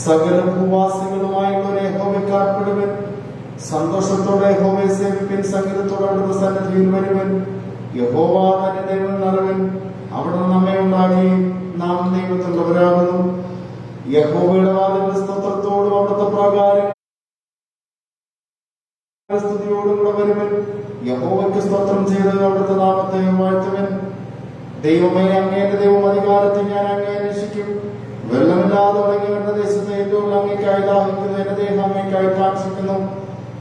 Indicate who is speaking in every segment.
Speaker 1: സകല ഭൂവാസികളുമായുള്ള യഹോവയ്ക്ക് ആർപ്പെടുവൻ. സന്തോഷത്തോടെ യഹോവയെ സേവിപ്പിൻ. സംഗീതത്തോടെ അവിടുത്തെ സന്നിധിയിൽ വരുവൻ. യഹോവ തന്നെ ദൈവം അറിവൻ. അവിടെ നമ്മെ ഉണ്ടാക്കി നാം ദൈവത്തിലുള്ളവരാകുന്നു. യഹോവയുടെ വാതിൽ സ്തോത്രത്തോടും അവിടുത്തെ പ്രാകാരം സ്തുതിയോടും കൂടെ വരുവൻ. യഹോവയ്ക്ക് സ്തോത്രം ചെയ്ത് അവിടുത്തെ നാമത്തെ വാഴ്ത്തുവൻ. ദൈവമേ, അങ്ങയുടെ ദൈവം അധികാരത്തെ ഞാൻ അങ്ങേ അന്വേഷിക്കും. വെള്ളമില്ലാതെ തുടങ്ങി എന്റെ ദേശത്തെ ഏറ്റവും അങ്ങേക്കായി ദാഹിക്കുന്നു. എന്റെ ദേഹം അങ്ങേക്കായി കാക്ഷിക്കുന്നു.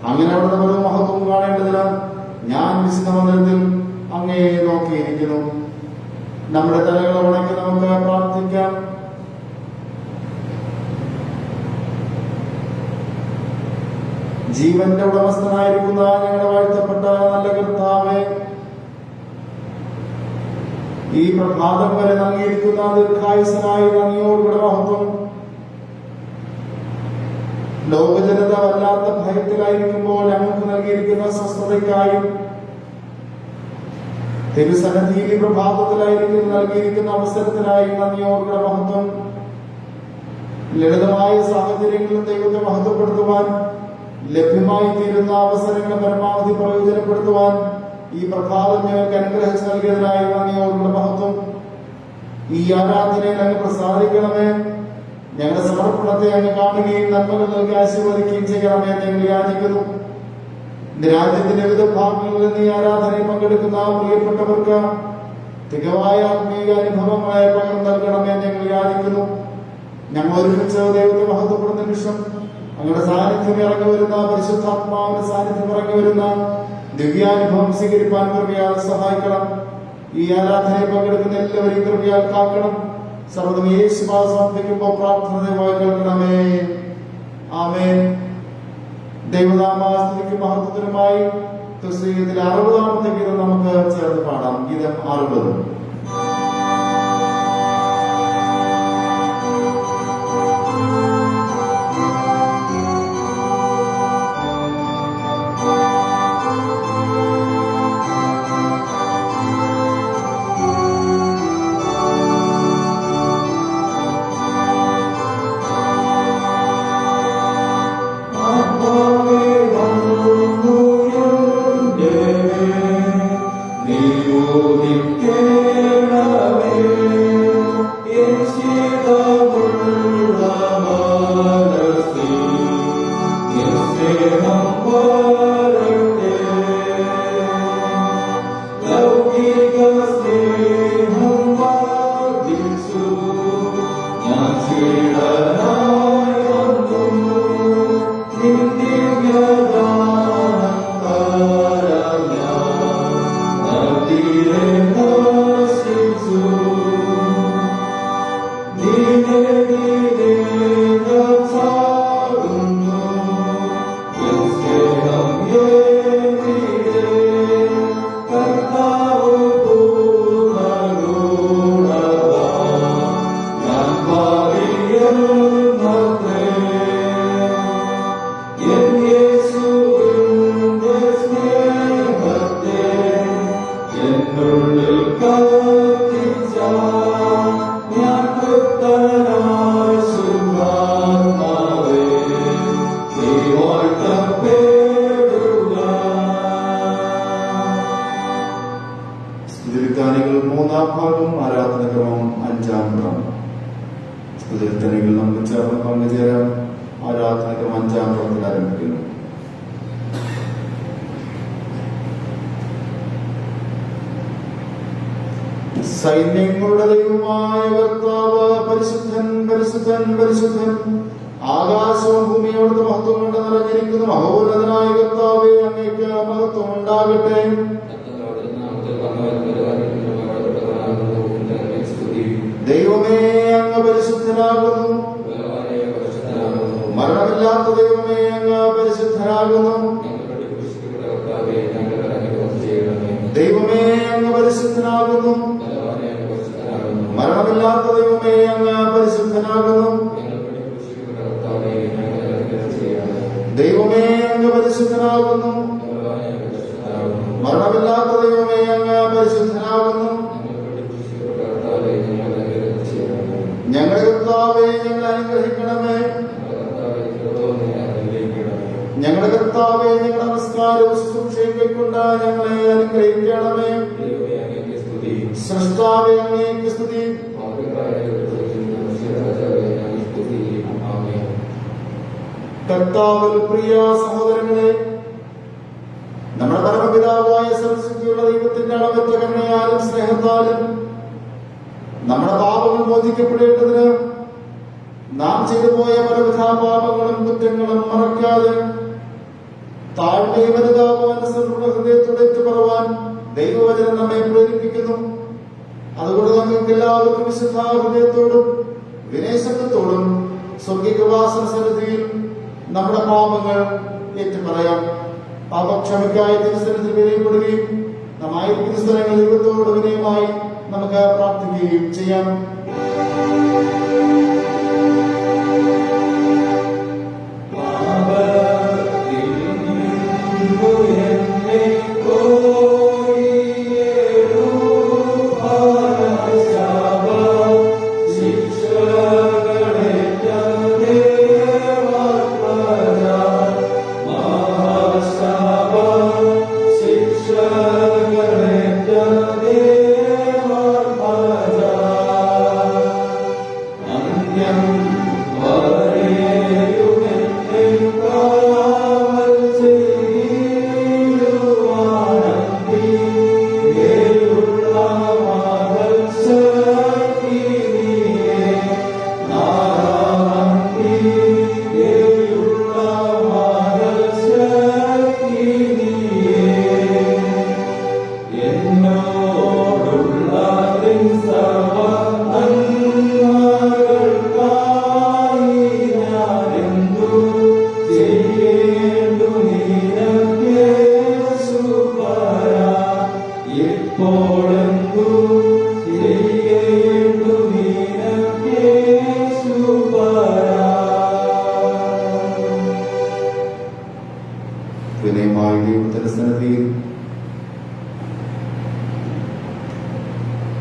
Speaker 1: അങ്ങനെ അവിടുത്തെ പല മഹത്വം കാണേണ്ടതിന് ഞാൻ വിശുദ്ധ മന്ദിരത്തിൽ അങ്ങയെ നോക്കിയിരിക്കുന്നു. നമ്മുടെ തലകളെ ഉണക്കി നമുക്ക് പ്രാർത്ഥിക്കാം. ജീവന്റെ ഉടമസ്ഥനായിരിക്കുന്ന ഞങ്ങളുടെ വാഴ്ത്തപ്പെട്ട നല്ല കർത്താവേ, ഈ പ്രഭാതം വരെ നൽകിയിരിക്കുന്ന ദീർഘായുസനായി നന്ദിയോടുകൂടെ മഹത്വം. ലോകജനത വല്ലാത്ത ഭയത്തിലായിരിക്കുമ്പോൾ ഞങ്ങൾക്ക് നൽകിയിരിക്കുന്ന സ്വസ്ഥതയ്ക്കായും തിരുസന്നിധിയിൽ ഈ പ്രഭാതത്തിലായിരിക്കും നൽകിയിരിക്കുന്ന അവസരത്തിനായി നന്ദിയോടുകൂടെ മഹത്വം. ലളിതമായ സാഹചര്യങ്ങളിൽ ദൈവത്തെ മഹത്വപ്പെടുത്തുവാൻ ലഭ്യമായി തീരുന്ന അവസരങ്ങൾ പരമാവധി പ്രയോജനപ്പെടുത്തുവാൻ ഈ പ്രഭാതം ഞങ്ങൾക്ക് അനുഗ്രഹിച്ച് നൽകിയതിനായി നന്ദിയോടുള്ള മഹത്വം. ഈ ആരാധനയിൽ അങ്ങ് പ്രസാദിക്കണമേ. ഞങ്ങളുടെ സമർപ്പണത്തെ അങ്ങ് കാണുകയും നന്മകൾ നൽകി ആശീർവദിക്കുകയും ചെയ്യണമേ ഞങ്ങൾ യാചിക്കുന്നു. ഇന്ന് രാജ്യത്തിന്റെ വിവിധ ഭാഗങ്ങളിൽ നിന്ന് ഈ ആരാധനയിൽ പങ്കെടുക്കുന്ന പ്രിയപ്പെട്ടവർക്ക് തികവായ ആത്മീയ അനുഭവങ്ങളെ പകർന്നു നൽകണമേ ഞങ്ങൾ യാചിക്കുന്നു. ഞങ്ങൾ ഒരുമിച്ച് ദൈവത്തെ മഹത്വപ്പെടുന്ന നിമിഷം അങ്ങയുടെ സാന്നിധ്യം ഇറങ്ങി വരുന്ന പരിശുദ്ധാത്മാവിന്റെ സാന്നിധ്യം ഇറങ്ങി വരുന്ന ദിവ്യാനുഭവം സ്വീകരിപ്പാൻ കൃപയാൽ സഹായിക്കണം. ഈ ആരാധനയിൽ പങ്കെടുക്കുന്ന എല്ലാവരെയും കൃപയാൽ കാക്കണം. സർവ്വതും യേശുവാൽ സമർപ്പിക്കുമ്പോൾ പ്രാർത്ഥനയുമായി കേൾക്കണമേ. ആമേൻ. ദൈവനാമസ്തുതിക്കും മഹത്വത്തിനുമായി ക്രിസ്തുവിൽ 60-ാമത്തെ ഗീതം നമുക്ക് ചേർന്ന് പാടാം. ഗീതം 60. സൈന്യങ്ങളുടെ ദൈവമായ കർത്താവ് പരിശുദ്ധൻ പരിശുദ്ധൻ പരിശുദ്ധൻ. ആകാശവും ഭൂമിയോട് മഹത്വം കൊണ്ട് നിറഞ്ഞിരിക്കുന്നു. മഹോന്നതനായ കർത്താവേ, അങ്ങേക്ക് മഹത്വം ഉണ്ടാകട്ടെ. ദൈവമേ, അങ്ങ് പരിശുദ്ധനാകുന്നു. മരണമില്ലാത്ത ദൈവമേ, അങ്ങ് പരിശുദ്ധനാകുന്നു. ദൈവമേ, അങ്ങ് പരിശുദ്ധനാകുന്നു. മരണമില്ലാത്ത ദൈവമേ, അങ്ങ് പരിശുദ്ധനാകുന്നു. ദൈവമേ, അങ്ങ് പരിശുദ്ധനാകുന്നു. മരണമില്ലാത്ത ദൈവമേ, അങ്ങ് പരിശുദ്ധനാകുന്നു. ഞങ്ങളുടെ കർത്താവേ, ഞങ്ങളെ അനുഗ്രഹിക്കണമേ. കർത്താവേ, ഞങ്ങളുടെ നമസ്കാരവും ശുശ്രൂഷയും കൈക്കൊണ്ട് ഞങ്ങളെ അനുഗ്രഹിക്കണമേ. സൃഷ്ടാവേ, അങ്ങേക്ക് സ്തുതി. കർത്താവിൽ പ്രിയ സഹോദരങ്ങളെ, നമ്മുടെ പരമപിതാവായ സർവശക്തിയുള്ള ദൈവത്തിന്റെ അളവറ്റ കരുണയാലും സ്നേഹത്താലും നമ്മുടെ പാപങ്ങൾ മോചിക്കപ്പെടേണ്ടതിന് നാം ചെയ്തുപോയ പലവിധ പാപങ്ങളും കുറ്റങ്ങളും മറക്കാതെ താഴ്മയും അനുതാപവും അനുസരണമുള്ള ഹൃദയത്തോടെ ഏറ്റുപറവാൻ ദൈവവചനം നമ്മെ പ്രേരിപ്പിക്കുന്നു. അതുകൊണ്ട് നമുക്ക് എല്ലാവർക്കും വിശുദ്ധ ഹൃദയത്തോടും വിനയശബ്ദത്തോടും സ്വർഗീയവാസന സന്നിധിയിൽ നമ്മുടെ പാപങ്ങൾ ഏറ്റുപറയാം. പാപക്ഷമയ്ക്കായി തിരുസന്നിധിയിൽ വിനയപ്പെടുകയും നമ്മായിരിക്കുന്ന സ്ഥലങ്ങളിൽ ദൈവത്തോട് വിനയമായി നമുക്ക് പ്രാർത്ഥിക്കുകയും ചെയ്യാം. വിനയമായി ദൈവത്തിന്റെ സന്നിധിയിൽ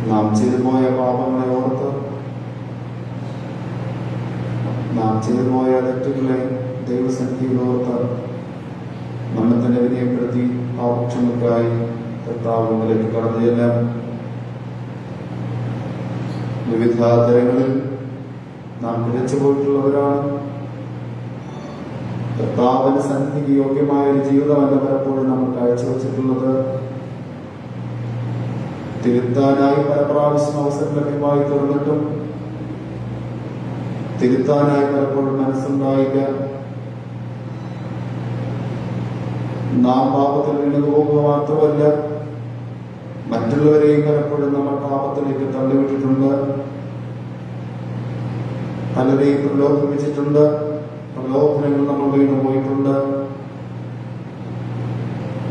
Speaker 1: നാം ചെയ്തുപോയ പാപങ്ങളെ ഓർത്ത്, നാം ചെയ്തുപോയ തെറ്റുകളെ ദൈവസന്നിധിയിൽ ഓർത്ത് നമ്മെ തന്നെ വിനയപ്പെടുത്തി പാപക്ഷമയ്ക്കായി കർത്താവിലേക്ക് കടന്നു ചെല്ലാം. വിവിധ തരങ്ങളിൽ നാം പിഴച്ചു പോയിട്ടുള്ളവരാണ്. കർത്താവിന്റെ സന്നിധിക്ക് യോഗ്യമായ ഒരു ജീവിതമല്ല പലപ്പോഴും നമ്മൾ കാഴ്ചവെച്ചിട്ടുള്ളത്. തിരുത്താനായി പല പ്രാവശ്യം അവസരം ലഭ്യമായി തീർന്നിട്ടും തിരുത്താനായി പലപ്പോഴും മനസ്സുണ്ടായില്ല. നാം പാപത്തിൽ വീണു പോകുക മാത്രമല്ല, മറ്റുള്ളവരെയും പലപ്പോഴും നമ്മൾ പാപത്തിലേക്ക് തള്ളിവിട്ടിട്ടുണ്ട്. പലരെയും പ്രലോഭിപ്പിച്ചിട്ടുണ്ട്. പ്രലോഭനങ്ങൾ നമ്മൾ വീണു പോയിട്ടുണ്ട്.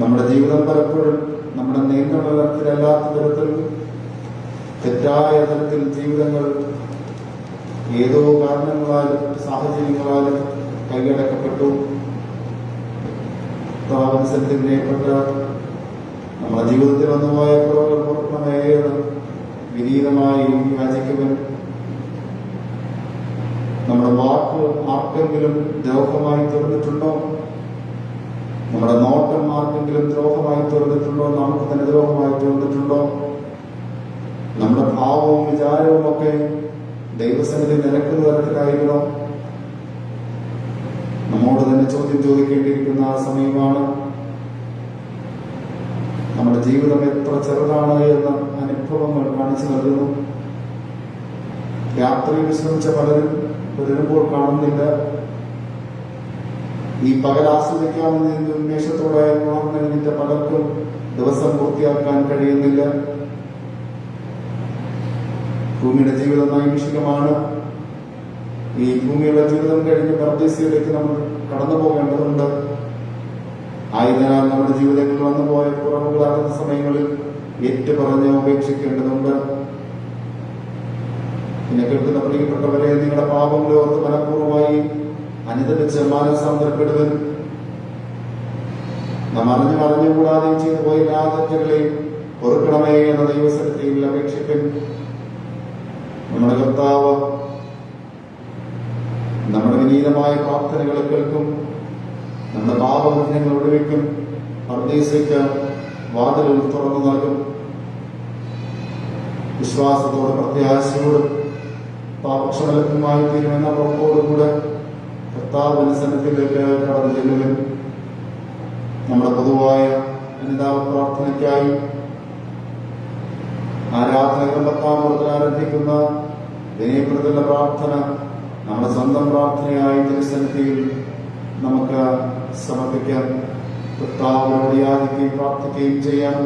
Speaker 1: നമ്മുടെ ജീവിതം പലപ്പോഴും നമ്മുടെ നിയന്ത്രണത്തിലല്ലാത്ത തരത്തിൽ തെറ്റായ തരത്തിൽ ജീവിതങ്ങൾ ഏതോ കാരണങ്ങളാലും സാഹചര്യങ്ങളാലും കൈയടക്കപ്പെട്ടു. താമസത്തിൽപ്പെട്ട നമ്മുടെ ജീവിതത്തിൽ വന്നുപോയ കുറവുകൾ പൊറുക്കണമേ എന്ന് വിനീതമായി യാചിക്കുവൻ. നമ്മുടെ വാക്ക് ആർക്കെങ്കിലും ദ്രോഹമായി തീർന്നിട്ടുണ്ടോ? നമ്മുടെ നോട്ടം ആർക്കെങ്കിലും ദ്രോഹമായി തീർന്നിട്ടുണ്ടോ? നമുക്ക് തന്നെ ദ്രോഹമായി തീർന്നിട്ടുണ്ടോ? നമ്മുടെ ഭാവവും വിചാരവും ഒക്കെ ദൈവസന്നിധി നിരക്കുന്ന തരത്തിലായിരിക്കണം. നമ്മോട് തന്നെ ചോദ്യം ചോദിക്കേണ്ടിയിരിക്കുന്ന ആ സമയമാണ്. നമ്മുടെ ജീവിതം എത്ര ചെറുതാണ് എന്ന അനുഭവങ്ങൾ കാണിച്ചു നൽകുന്നു. രാത്രി വിശ്രമിച്ച പലരും വരുമ്പോൾ കാണുന്നില്ല. ഈ പകൽ ആസ്വദിക്കാമെന്ന് ഉന്മേഷത്തോടെ ഉണർന്നെഴുന്നേറ്റ പലർക്കും ദിവസം പൂർത്തിയാക്കാൻ കഴിയുന്നില്ല. ഭൂമിയുടെ ജീവിതം നൈമിഷികമാണ്. ഈ ഭൂമിയുടെ ജീവിതം കഴിഞ്ഞ് പരദേശിയിലേക്ക് നമ്മൾ കടന്നു പോകേണ്ടതുണ്ട്. ആയതിനാൽ നമ്മുടെ ജീവിതങ്ങളിൽ വന്നുപോയ കുറവുകളാകുന്ന സമയങ്ങളിൽ ഏറ്റുപറഞ്ഞ് ഉപേക്ഷിക്കേണ്ടതുണ്ട്. പിന്നെ കേൾക്കുന്ന പ്രിയപ്പെട്ടവരെ, നിങ്ങളുടെ പാപങ്ങളെ ഓർത്ത് മനഃപൂർവ്വമായി അനുദപിച്ച് മാനസാന്തരപ്പെടുവൻ. നാം അറിഞ്ഞുകൂടാതെയും ചെയ്തു പോയ എല്ലാ തെറ്റുകളെയും പൊറുക്കണമേ എന്ന ദൈവസന്നിധിയിൽ അപേക്ഷിപ്പൻ. നമ്മുടെ കർത്താവ് നമ്മുടെ വിനീതമായ പ്രാർത്ഥനകളെ കേൾക്കും. നമ്മുടെ പാപങ്ങൾ ഒഴിവയ്ക്കും, പർദീസയ്ക്ക് വാതിലുകൾ തുറന്നു നൽകും. വിശ്വാസത്തോടും പ്രത്യാശയോടും പാപക്ഷമലഭ്യമായി തീരുമെന്ന ഉറപ്പോടുകൂടെ കർത്താവിന്റെ സന്നിധിയിലേക്ക് കടന്നു ചെല്ലുവിൻ. നമ്മുടെ പൊതുവായ അനുതാപ പ്രാർത്ഥനയ്ക്കായി ആരാധനകൾ 10-ാം മുറത്തിൽ ആരംഭിക്കുന്ന വിനയപ്രദ പ്രാർത്ഥന നമ്മുടെ സ്വന്തം പ്രാർത്ഥനയായി തിരുസന്നിധിയിൽ നമുക്ക് സമർപ്പിക്കാം. കർത്താവിനോട് യാചിക്കുകയും പ്രാർത്ഥിക്കുകയും ചെയ്യാം.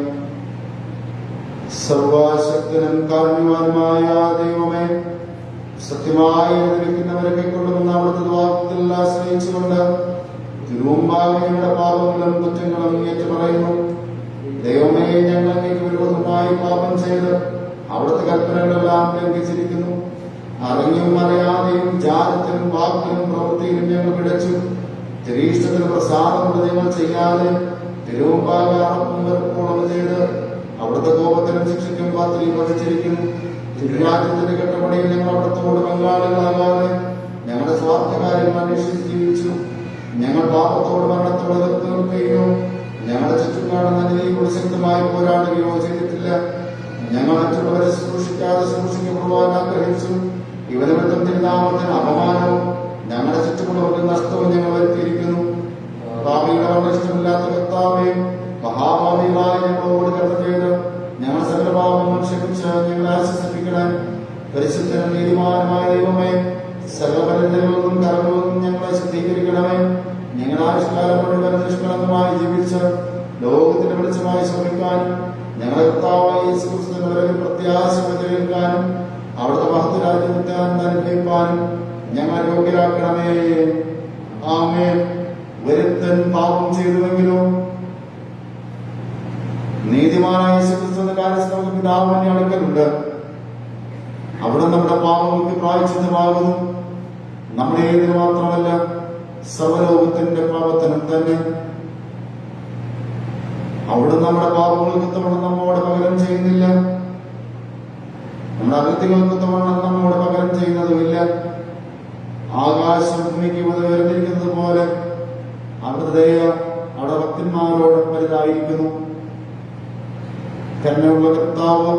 Speaker 1: സർവശക്തനും കാരുണ്യവാനുമായ ദൈവമേ, സത്യമായി എഴുന്നേൽക്കുന്നവരെ കൈക്കൊള്ളുന്ന അവിടുത്തെ വാക്യത്തിൽ ആശ്രയിച്ചുകൊണ്ട് തിരുമുമ്പാകെയുടെ പാപങ്ങളും കുറ്റങ്ങളും ഏറ്റുപറയുന്നു. ദൈവമേ, ഞങ്ങൾ അങ്ങേക്ക് വിരോധമായി പാപം ചെയ്ത് അവിടുത്തെ കൽപ്പനകളെല്ലാം ലംഘിച്ചിരിക്കുന്നു. അറിഞ്ഞും അറിയാതെയും ജാലത്തിലും വാക്കിലും പ്രവൃത്തിയിലും ഞങ്ങൾ പിഴച്ചു. തിരീഷ്ടത്തിന് പ്രസാദമുള്ള ഞങ്ങൾ ചെയ്യാതെ തിരുമുമ്പാകെ അറപ്പും വെറുപ്പോളം ചെയ്ത് അവിടുത്തെ കോപത്തിനും ശിക്ഷയ്ക്കും പാത്രിയും വധിച്ചിരിക്കുന്നു. തിരുരാജ്യത്തിന്റെ കെട്ടപ്പണിയിൽ ഞങ്ങൾ അവിടത്തോട് പങ്കാളികളാകാതെ ഞങ്ങളുടെ സ്വാർത്ഥകാര്യം അന്വേഷിച്ച് ജീവിച്ചു. ഞങ്ങൾ പാപത്തോട് മരണത്തോട് എതിർത്ത് നിൽക്കുകയോ ഞങ്ങളുടെ ചുറ്റും കാണുന്ന നീതിയോട് ശക്തമായി പോരാടുകയോ ചെയ്തിട്ടില്ല. ഞങ്ങൾ മറ്റുള്ളവരെ ശുശ്രൂഷിക്കാതെ ശുശ്രൂഷിക്കപ്പെടുവാൻ ആഗ്രഹിച്ചു. ഇവനിമിത്തം തിരുനാമത്തിന് അപമാനവും ഞങ്ങളുടെ ചുറ്റുമുള്ളവർക്ക് നഷ്ടവും ഞങ്ങൾ വരുത്തിയിരിക്കുന്നു. പാപിയുടെ വർണ്ണിഷ്ടമില്ലാത്ത കർത്താവേ, മഹാഭാവികളായ ഞങ്ങളോട് കടന്നു ചെയ്ത് ഞങ്ങൾ സകല പാപങ്ങൾ ക്ഷമിച്ച് ഞങ്ങളെ ആശ്വസിപ്പിക്കണേ. പരിശുദ്ധനും നീതിമാനുമായ ദൈവമേ, സകല ബലഹീനതകളിലും കരങ്ങളിലും ഞങ്ങളെ ശുദ്ധീകരിക്കണമേ. ഞങ്ങൾ ആയുഷ്കാലം മുഴുവൻ നിഷ്കളങ്കമായി ജീവിച്ച് ലോകത്തിന്റെ വെളിച്ചമായി ശ്രമിക്കാനും ഞങ്ങളെ കർത്താവായ യേശുക്രിസ്തുവിന്റെ വരവിൽ പ്രത്യാശ പ്രചരിക്കാനും അവിടുത്തെ മഹത്വരാജ്യത്തെ അനുഭവിക്കാനും ഞങ്ങൾ യോഗ്യരാക്കണമേ. ആമേൻ. ഒരുത്തൻ പാപം ചെയ്തുവെങ്കിലും നീതിമാനായ യേശുക്രിസ്തുവിന്റെ കാര്യത്തിൽ നമുക്ക് പിതാവിന്റെ അടുക്കലുണ്ട്. അവിടെ നമ്മുടെ പാപങ്ങൾക്ക് പ്രായശ്ചിത്തമാകുന്നു. നമ്മുടെ ഏതിന് മാത്രമല്ല, സർവലോകത്തിന്റെ പാപത്തിനും തന്നെ. അവിടെ നമ്മുടെ പാപങ്ങൾക്ക് തവണ നമ്മോട് പകരം ചെയ്യുന്നില്ല. നമ്മുടെ അകൃത്യങ്ങൾക്ക് തവണ നമ്മോട് പകരം ചെയ്യുന്നതുമില്ല. ആകാശം ഭൂമിക്ക് ഉയർന്നിരിക്കുന്നത് പോലെ അവിടുത്തെ ദയ അവിടെ ഭക്തന്മാരോട് വലുതായിരിക്കുന്നു. കരുണയുള്ള കർത്താവ്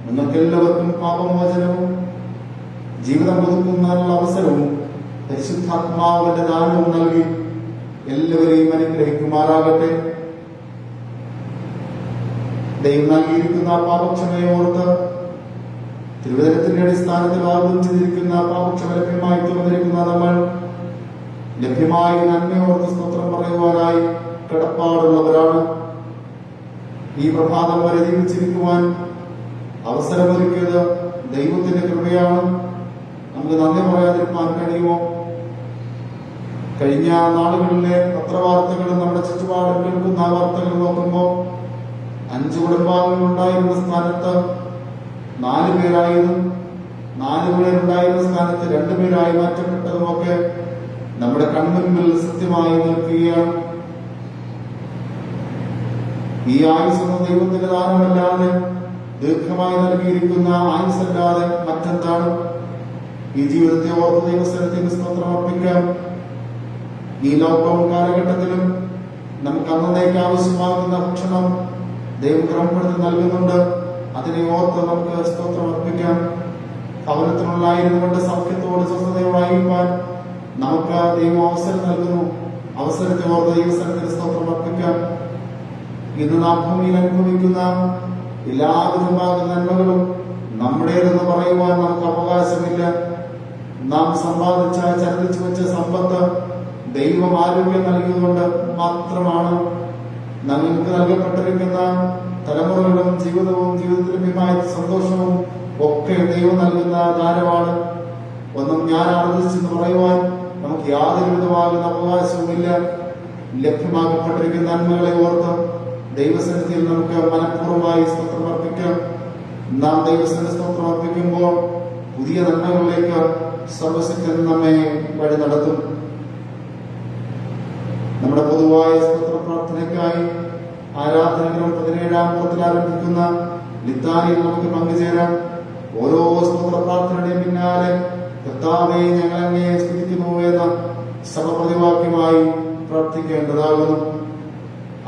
Speaker 1: നിങ്ങൾക്ക് എല്ലാവർക്കും പാപമോചനവും ജീവിതം പുതുക്കുന്നതിനുള്ള അവസരവും പരിശുദ്ധാത്മാവിന്റെ ദാനവും നൽകി എല്ലാവരെയും അനുഗ്രഹിക്കുമാറാകട്ടെ. ദൈവം നൽകിയിരിക്കുന്ന പാപക്ഷമയെ ഓർത്ത് തിരുവചനത്തിന്റെ അടിസ്ഥാനത്തിൽ വാഗ്ദത്തം ചെയ്തിരിക്കുന്ന പാപക്ഷമ ലഭ്യമായി തീർന്നിരിക്കുന്ന നമ്മൾ ലഭ്യമായി നന്മയോർത്ത് സ്തോത്രം പറയുവാനായി കടപ്പാടുള്ളവരാണ്. ഈ പ്രഭാതം വരെ ജീവിച്ചിരിക്കുവാൻ അവസരമൊരുക്കിയത് ദൈവത്തിന്റെ കൃപയാണ്. നമുക്ക് നന്ദി പറയാതിരിക്കാൻ കഴിയുമോ? കഴിഞ്ഞ നാളുകളിലെ പത്രവാർത്തകളും നമ്മുടെ ചുറ്റുപാടും കേൾക്കുന്ന വാർത്തകൾ നോക്കുമ്പോൾ 5 കുടുംബാംഗങ്ങൾ ഉണ്ടായിരുന്ന സ്ഥാനത്ത് 4 പേരായതും 4 പേരുണ്ടായിരുന്ന സ്ഥാനത്ത് 2 പേരായി മാറ്റപ്പെട്ടതുമൊക്കെ നമ്മുടെ കൺമുൻപിൽ സത്യമായി നിൽക്കുകയാണ്. ഈ ആയുസ്സൊന്നും ദൈവത്തിന്റെ ദാനമല്ലാതെ, ദീർഘമായി നൽകിയിരിക്കുന്ന ആയുസ്സല്ലാതെ മറ്റെന്താണ്? ഈ ജീവിതത്തെ ഓർത്ത് ദൈവസ്ഥലത്തിന് സ്തോത്രം അർപ്പിക്കാം. ഈ ലോക്ക്ഡൌൺ കാലഘട്ടത്തിലും നമുക്ക് അന്നേക്ക് ആവശ്യമാകുന്ന ഭക്ഷണം ദൈവം ക്രമപ്പെടുത്തി നൽകുന്നുണ്ട്. അതിനെ ഓർത്ത് നമുക്ക് സ്തോത്രം അർപ്പിക്കാം. ഭവനത്തിനുള്ളായിരുന്നു കൊണ്ട് സൗഖ്യത്തോട് സ്വസ്ഥതയോടായിരിക്കാൻ നമുക്ക് ദൈവം അവസരം നൽകുന്നു. അവസരത്തെ ഓർത്ത് ദൈവസ്ഥലത്തിന് സ്തോത്രം അർപ്പിക്കാം. ഇന്ന് നാം ഭൂമിയിൽ അനുഭവിക്കുന്ന എല്ലാവിധമാകുന്ന നന്മകളും നമ്മുടേതെന്ന് പറയുവാൻ നമുക്ക് അവകാശമില്ല. നാം സമ്പാദിച്ച ചരിച്ചു വെച്ച സമ്പത്ത് ദൈവം ആരോഗ്യം നൽകിയതുകൊണ്ട് മാത്രമാണ്. നമുക്ക് നൽകപ്പെട്ടിരിക്കുന്ന തലമുറകളും ജീവിതവും ജീവിതത്തിൽ ലഭ്യമായ സന്തോഷവും ഒക്കെ ദൈവം നൽകുന്ന ദാനമാണ്. ഒന്നും ഞാൻ ആർജിച്ചെന്ന് പറയുവാൻ നമുക്ക് യാതൊരു വിധമാകുന്ന അവകാശവുമില്ല. ലഭ്യമാക്കപ്പെട്ടിരിക്കുന്ന നന്മകളെ ഓർത്ത് ദൈവസന്നിധിയിൽ നമുക്ക് മനഃപൂർവ്വമായി സ്തോത്രം അർപ്പിക്കാം. നാം ദൈവസന്നിധി സ്തോത്രം അർപ്പിക്കുമ്പോൾ പുതിയ നന്മകളിലേക്ക് സർവശക്തൻ നമ്മെ വഴി നടത്തും. നമ്മുടെ പൊതുവായ സ്തോത്ര പ്രാർത്ഥനയ്ക്കായി ആരാധനകളും 17-ാം മുറത്തിൽ ആരംഭിക്കുന്ന ലിത്താനിയിൽ നമുക്ക് പങ്കുചേരാം. ഓരോ സ്തോത്ര പ്രാർത്ഥനയുടെയും പിന്നാലെ കർത്താവേ ഞങ്ങൾ അങ്ങയെ സ്തുതിക്കുന്നു എന്ന സഭപ്രതിവാക്യമായി പ്രാർത്ഥിക്കേണ്ടതാകുന്നു.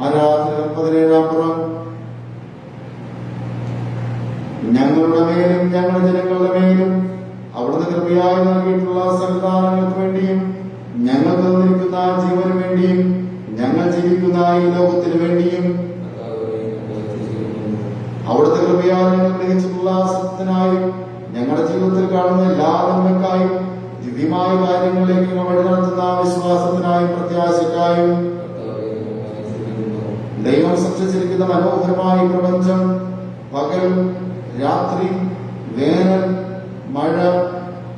Speaker 1: ആരാധന 17-ാം പുറം. ഞങ്ങളുടെ മേലും ഞങ്ങളുടെ ജനങ്ങളുടെ മേലും അവിടുന്ന് കൃപയായി നൽകിയിട്ടുള്ള സന്താനങ്ങൾക്ക് വേണ്ടിയും ഞങ്ങൾക്ക് തന്നിരിക്കുന്ന ജീവന് വേണ്ടിയും ഞങ്ങൾ ജീവിക്കുന്ന ഈ ലോകത്തിന് വേണ്ടിയും അവിടുത്തെ കൃപയാൽ ഞങ്ങൾ ഗ്രഹിച്ചിട്ടുള്ള സത്യത്തിനായും ഞങ്ങളുടെ ജീവിതത്തിൽ കാണുന്ന എല്ലാ നന്മയ്ക്കായും ദിവ്യമായ കാര്യങ്ങളിലേക്ക് ഞങ്ങൾ വഴി നടത്തുന്ന വിശ്വാസത്തിനായും പ്രത്യാശയ്ക്കായും ദൈവം സൃഷ്ടിച്ചിരിക്കുന്ന മനോഹരമായ പ്രപഞ്ചം പകൽ രാത്രി വേനൽ മഴ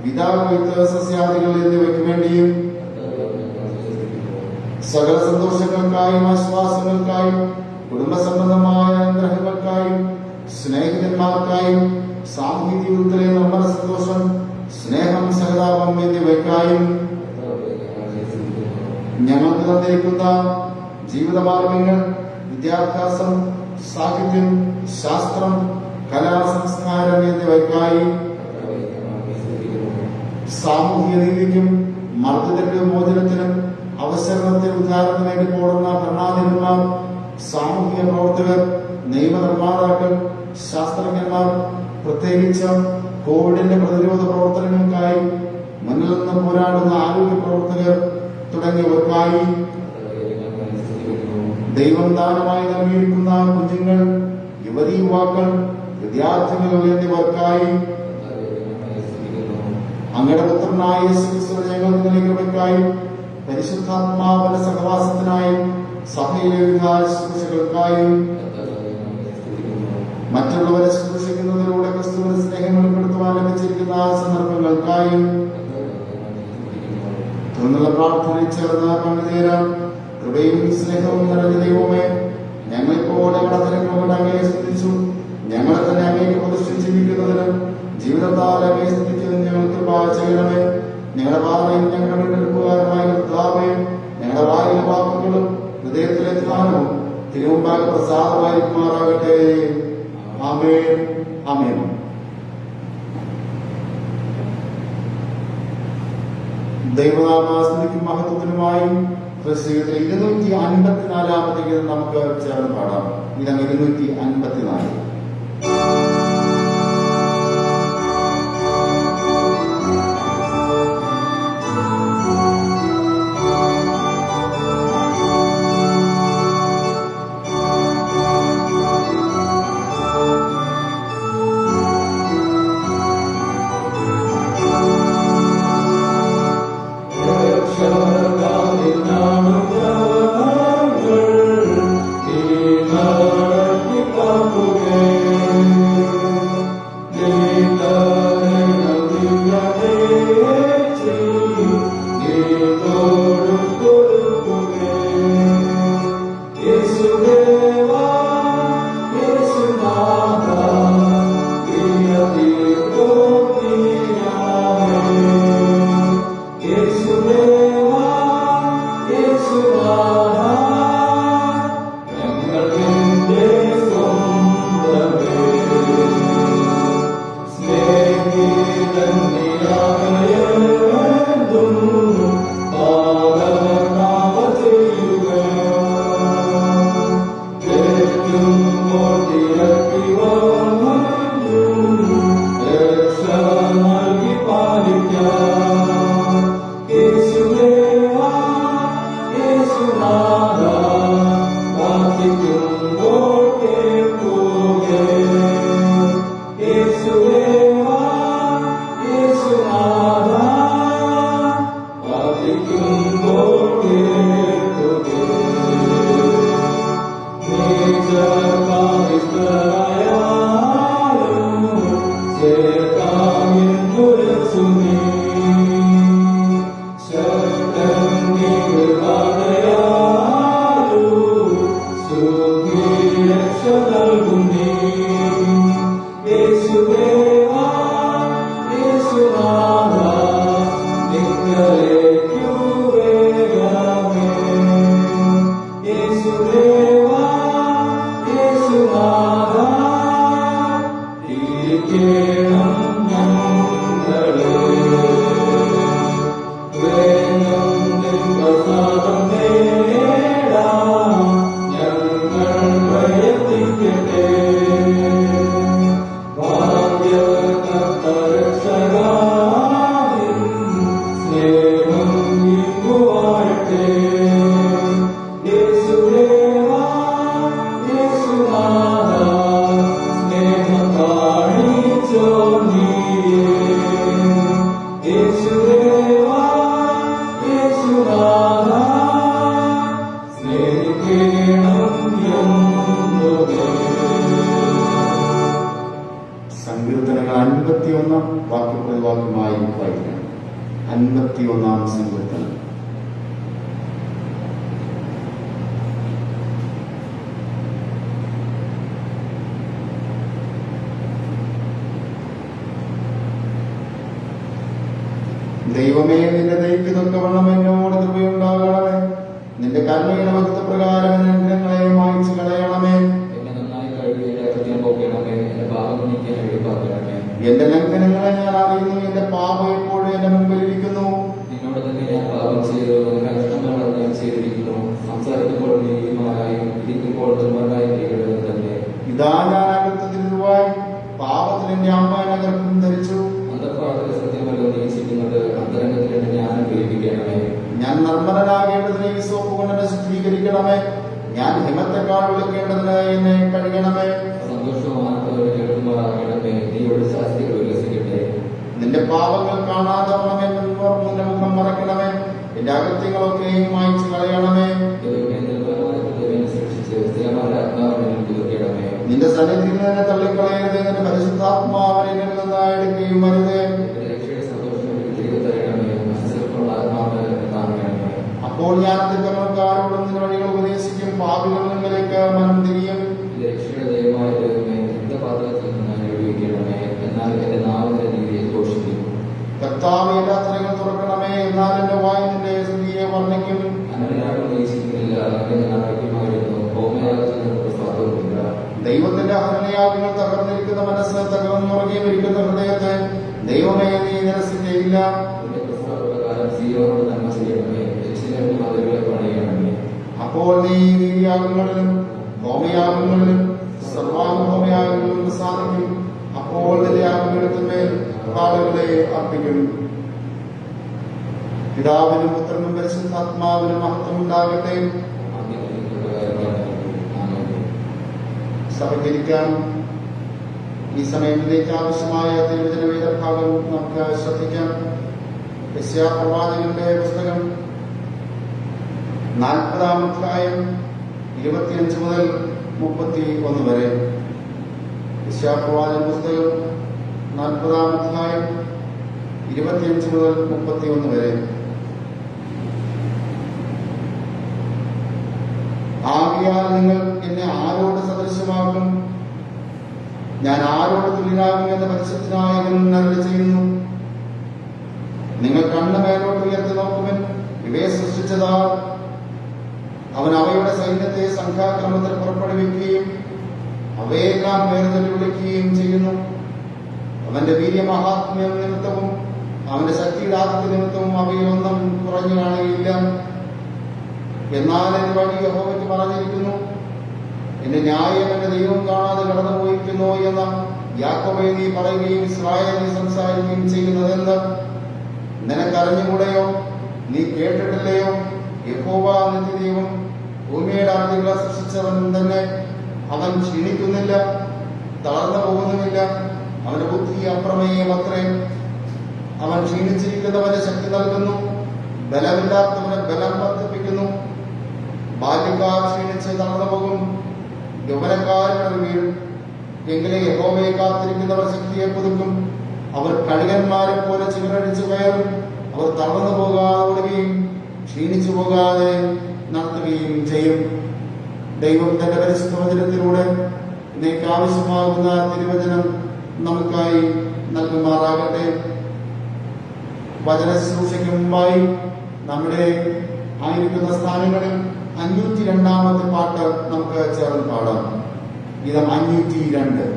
Speaker 1: വിതാകൊയ്ത്ത് സസ്യാദികൾ എന്നിവയ്ക്ക് വേണ്ടിയും സകല സന്തോഷങ്ങൾക്കായും ആശ്വാസങ്ങൾക്കായും കുടുംബസംബന്ധമായ അനുഗ്രഹങ്ങൾക്കായും സ്നേഹിതന്മാർക്കായും സാമൂഹിക ജീവിതത്തിലെ നിർമ്മല സന്തോഷം സ്നേഹം സഹതാപം എന്നിവയ്ക്കായും ഞങ്ങൾക്ക് തന്നിരിക്കുന്ന ജീവിതമാർഗങ്ങൾ വിദ്യാഭ്യാസം സാഹിത്യം ശാസ്ത്രം കലാ സംസ്കാരം എന്നിവയ്ക്കായി സാമൂഹിക നീതിക്കും മർദ്ദിതരുടെ മോചനത്തിനും അവസരത്തിന് ഉദ്ധാരണത്തിന് വേണ്ടി പോടുന്ന ഭരണാധിപന്മാർ സാമൂഹിക പ്രവർത്തകർ നിയമനിർമ്മാതാക്കൾ ശാസ്ത്രജ്ഞന്മാർ പ്രത്യേകിച്ച് കോവിഡിന്റെ പ്രതിരോധ പ്രവർത്തനങ്ങൾക്കായി മുന്നിൽ നിന്ന് പോരാടുന്ന ആരോഗ്യ പ്രവർത്തകർ തുടങ്ങിയവർക്കായി ദൈവം ദാനമായി നൽകിയിരിക്കുന്ന കുഞ്ഞുങ്ങൾ യുവതി യുവാക്കൾ വിദ്യാർത്ഥികൾ എന്നിവർക്കായി അങ്ങയുടെ പുത്രനായ യേശുക്രിസ്തുവിനെ ഞങ്ങൾക്ക് നൽകിയവർക്കായി പരിശുദ്ധാത്മാവിന്റെ സഹവാസത്തിനായും സഭയിലെ വിവിധ ശുശ്രൂഷകൾക്കായും മറ്റുള്ളവരെ ശുശ്രൂഷിക്കുന്നതിലൂടെ ക്രിസ്തുവിന്റെ സ്നേഹം വെളിപ്പെടുത്തുവാൻ ലഭിച്ചിരിക്കുന്ന സന്ദർഭങ്ങൾക്കായും തുടർന്നുള്ള പ്രാർത്ഥനയിൽ ചേർന്ന് പങ്കുചേരാൻ കൃപയും സ്നേഹവും നിറഞ്ഞ ദൈവമേ, ഞങ്ങളിപ്പോൾ ഞങ്ങളുടെ തരങ്ങളോട് അങ്ങയെ സ്തുതിച്ചു ഞങ്ങളെ തന്നെ അങ്ങേക്ക് പ്രതിഷ്ഠിച്ച് ജീവിക്കുന്നതിന് ജീവിതത്താൽ അങ്ങയെ സ്തുതിക്കുന്നതിന് ഞങ്ങൾ കൃപ ചെയ്യണമേ. ഞങ്ങളുടെ ഭാവയും ഞങ്ങളുടെ വീണ്ടെടുപ്പുകാരനായ കർത്താവേ, ഞങ്ങളുടെ വായിലെ വാക്കുകളും ഹൃദയത്തിലെ ധ്യാനവും തിരുമുമ്പാകെ പ്രസാദമായിരിക്കുമാറാകട്ടെ. ആമേൻ ആമേൻ. ദൈവനാമസ്തുതിക്കും മഹത്വത്തിനുമായി ക്രിസ്തുവിന്റെ 254-ാമത്തെ ഗീതം നമുക്ക് ചേർന്ന് പാടാം. ഗീതം 254.
Speaker 2: Yesu
Speaker 1: 51-ാം സങ്കീർത്തനം. ദൈവമേ, നിന്റെ ദയയ്ക്ക് തക്കവണ്ണം എന്നോട് കൃപയുണ്ടാകണമേ. നിന്റെ കരുണയുടെ ഭക്തപ്രകാരം അനുഗ്രഹങ്ങളെ മായ്ച്ചു കളയണമേ. എന്റെ ലംഘനങ്ങളെ ഞാൻ അറിയുന്നു, എന്റെ പാപം എപ്പോഴും എന്റെ മുമ്പിൽ ഇരിക്കുന്നു.
Speaker 2: നിന്നോട് തന്നെ ഞാൻ പാപം ചെയ്തു, കഷ്ടങ്ങൾ ഞാൻ ചെയ്തിരിക്കുന്നു. സംസാരിക്കുമ്പോൾ നീതിമാനായും ഇരിക്കുമ്പോൾ ദുർമാനായും തന്നെ.
Speaker 1: ഇതാ ഞാൻ അകൃത്യത്തിരുവായി പാപത്തിൽ എന്റെ അമ്മ എന്നെ ഗർഭം ധരിച്ചു.
Speaker 2: അന്തർഭാഗത്തിലെ സത്യമല്ലോ നീ ചെയ്യുന്നത്, അന്തരംഗത്തിൽ എന്നെ ജ്ഞാനം ഗ്രഹിപ്പിക്കണമേ.
Speaker 1: ഞാൻ നിർമ്മലനാകേണ്ടതിനെ ഹിസോപ്പ് കൊണ്ട് എന്നെ ശുദ്ധീകരിക്കണമേ. ഞാൻ ഹിമത്തെക്കാൾ വിളിക്കേണ്ടതിന് എന്നെ കഴുകണമേ.
Speaker 2: സന്തോഷവും ആനന്ദവും കേൾക്കുമാറാകണമേ. നീയുടെ ശാസ്ത്രികൾ ഉല്ലസിക്കട്ടെ.
Speaker 1: നിന്റെ പാപങ്ങൾ കാണാതെ നിന്റെ മുഖം മറക്കണമേ. എന്റെ അകൃത്യങ്ങളൊക്കെയും മായ്ച്ചു കളയണമേ. നിന്റെ സന്നിധിയിൽ നിന്ന് തള്ളിക്കളയരുത്. നിന്റെ പരിശുദ്ധാത്മാവിനെ എന്നിൽ നിന്ന് എടുക്കുകയും വരുത്. അപ്പോൾ ഞാൻ തിന്മക്കാരോടും നിന്റെ വഴികൾ ഉപദേശിക്കും. പാപികളിൽ നിന്നിലേക്ക് മനം തിരിയും. കർത്താവേ, എല്ലാ അധരങ്ങൾ തുറക്കണമേ. എന്നാൽ എന്റെ വായ് നിന്റെ സ്തുതിയെ വർണ്ണിക്കും. ദൈവത്തിന്റെ അഹരണയാഗങ്ങൾ തകർന്നിരിക്കുന്ന മനസ്സ്, തകർന്നുറങ്ങിയും ഇരിക്കുന്ന ഹൃദയത്തെ ദൈവമേ നീ നിരസിക്കയില്ല. അപ്പോൾ നീ നീതിയാഗങ്ങളിലും ഹോമയാഗങ്ങളിലും സർവാംഗഹോമയാഗങ്ങളിലും പ്രസാദിക്കും. അപ്പോൾ നിന്റെ യാഗങ്ങളുമേൽ കാളുകളെ അർപ്പിക്കും. പിതാവിനും പുത്രനും പരിശുദ്ധാത്മാവിനും മഹത്വം ഉണ്ടാകട്ടെ. സഹകരിക്കാൻ ഈ സമയത്തിലേക്ക് ആവശ്യമായ തിരുവചന വേദഭാഗം നമുക്ക് ശ്രദ്ധിക്കാം. യെശയ്യാ പ്രവാചകന്റെ പുസ്തകം 40-ാം അധ്യായം 25 മുതൽ 31 വരെ. യെശയ്യാ പ്രവാചക പുസ്തകം 40-ാം അധ്യായം 25 മുതൽ 31 വരെ. ആകയാൽ നിങ്ങൾ എന്നെ ആരോട് സദൃശമാക്കും? ഞാൻ ആരോട് തുല്യനാകും എന്ന് പരിശുദ്ധനായ അരുളി ചെയ്യുന്നു. നിങ്ങൾ കണ്ണ് മേലോട്ട് ഉയർത്തി നോക്കുവൻ. ഇവയെ സൃഷ്ടിച്ചതാ അവൻ അവയുടെ സൈന്യത്തെ സംഘാക്രമത്തിൽ പുറപ്പെടുവിക്കുകയും അവയെല്ലാം വേർതിരിച്ച് വിളിക്കുകയും ചെയ്യുന്നു. അവന്റെ വീര്യമഹാത്മ്യം നിമിത്തവും അവന്റെ ശക്തിയുടെ ആദ്യ നിമിത്തവും അവയിലൊന്നും കുറഞ്ഞു കാണുകയില്ല. എന്നാൽ എന്റെ വഴി യഹോവയ്ക്ക് പറഞ്ഞിരിക്കുന്നു, എന്റെ ന്യായം എന്റെ ദൈവം കാണാതെ കടന്നുപോയിരിക്കുന്നു എന്ന് യാക്കോബേ നീ പറയുകയും ഇസ്രായേൽ നീ സംസാരിക്കുകയും ചെയ്യുന്നതെന്ന് നിനക്കറിഞ്ഞുകൂടെയോ? നീ കേട്ടിട്ടില്ലയോ? യഹോവ നിന്റെ ദൈവം ഭൂമിയുടെ അതിർകളെ സൃഷ്ടിച്ചവൻ തന്നെ. അവൻ ക്ഷീണിക്കുന്നില്ല, തളർന്നു പോകുന്നുമില്ല. അവന്റെ ബുദ്ധി അപ്രമേയം അത്രേ. അവൻ ക്ഷീണിച്ചിരിക്കുന്നവന് ശക്തി നൽകുന്നു, ബലമില്ലാത്തവന് ബലം വർദ്ധിപ്പിക്കുന്നു. ബാല്യക്കാർ ക്ഷീണിച്ച് തളർന്നു പോകും, യൗവനക്കാർ വീഴും. എങ്കിലും യഹോവയെ കാത്തിരിക്കുന്നവർ ശക്തിയെ പുതുക്കും. അവർ കഴുകന്മാരെ പോലെ ചിറകടിച്ചു കയറും. അവർ തളർന്നു പോകാതെ ഓടുകയും ക്ഷീണിച്ചു പോകാതെ നടത്തുകയും ചെയ്യും. ദൈവം തന്റെ പരിശുദ്ധ വചനത്തിലൂടെ ഇന്നേക്ക് ആവശ്യമാകുന്ന തിരുവചനം നമുക്കായി നൽകുമാറാകട്ടെ. വചന ശുശ്രൂഷയ്ക്ക് മുമ്പായി നമ്മുടെ ആയിരിക്കുന്ന സ്ഥാനങ്ങളിൽ 502-ാമത്തെ പാട്ട് നമുക്ക് ചേർന്ന് പാടാം. ഇത് 502.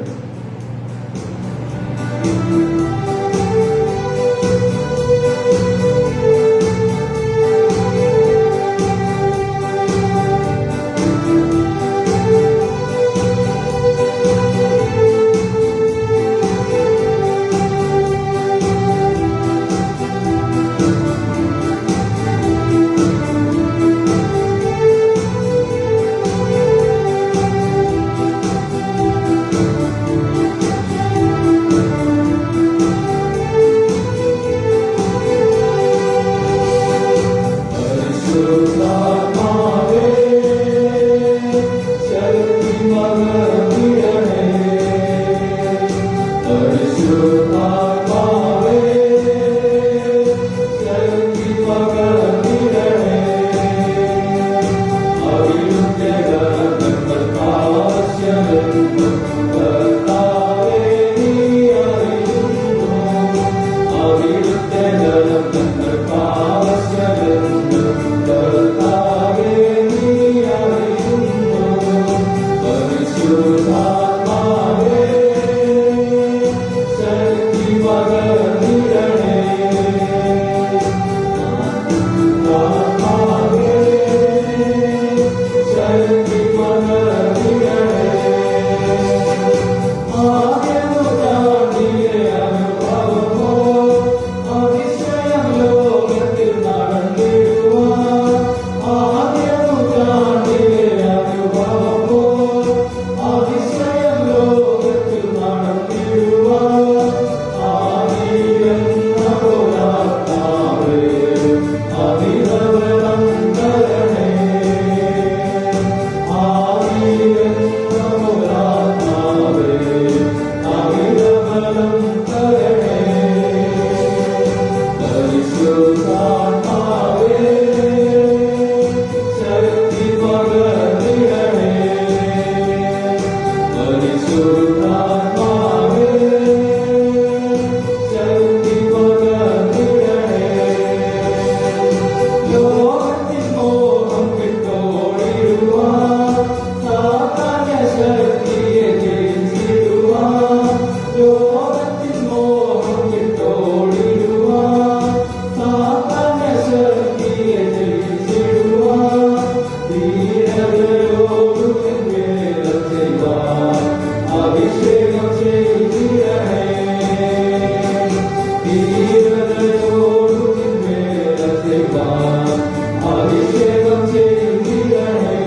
Speaker 2: അഭിഷേകം ചെയ്തിടണേ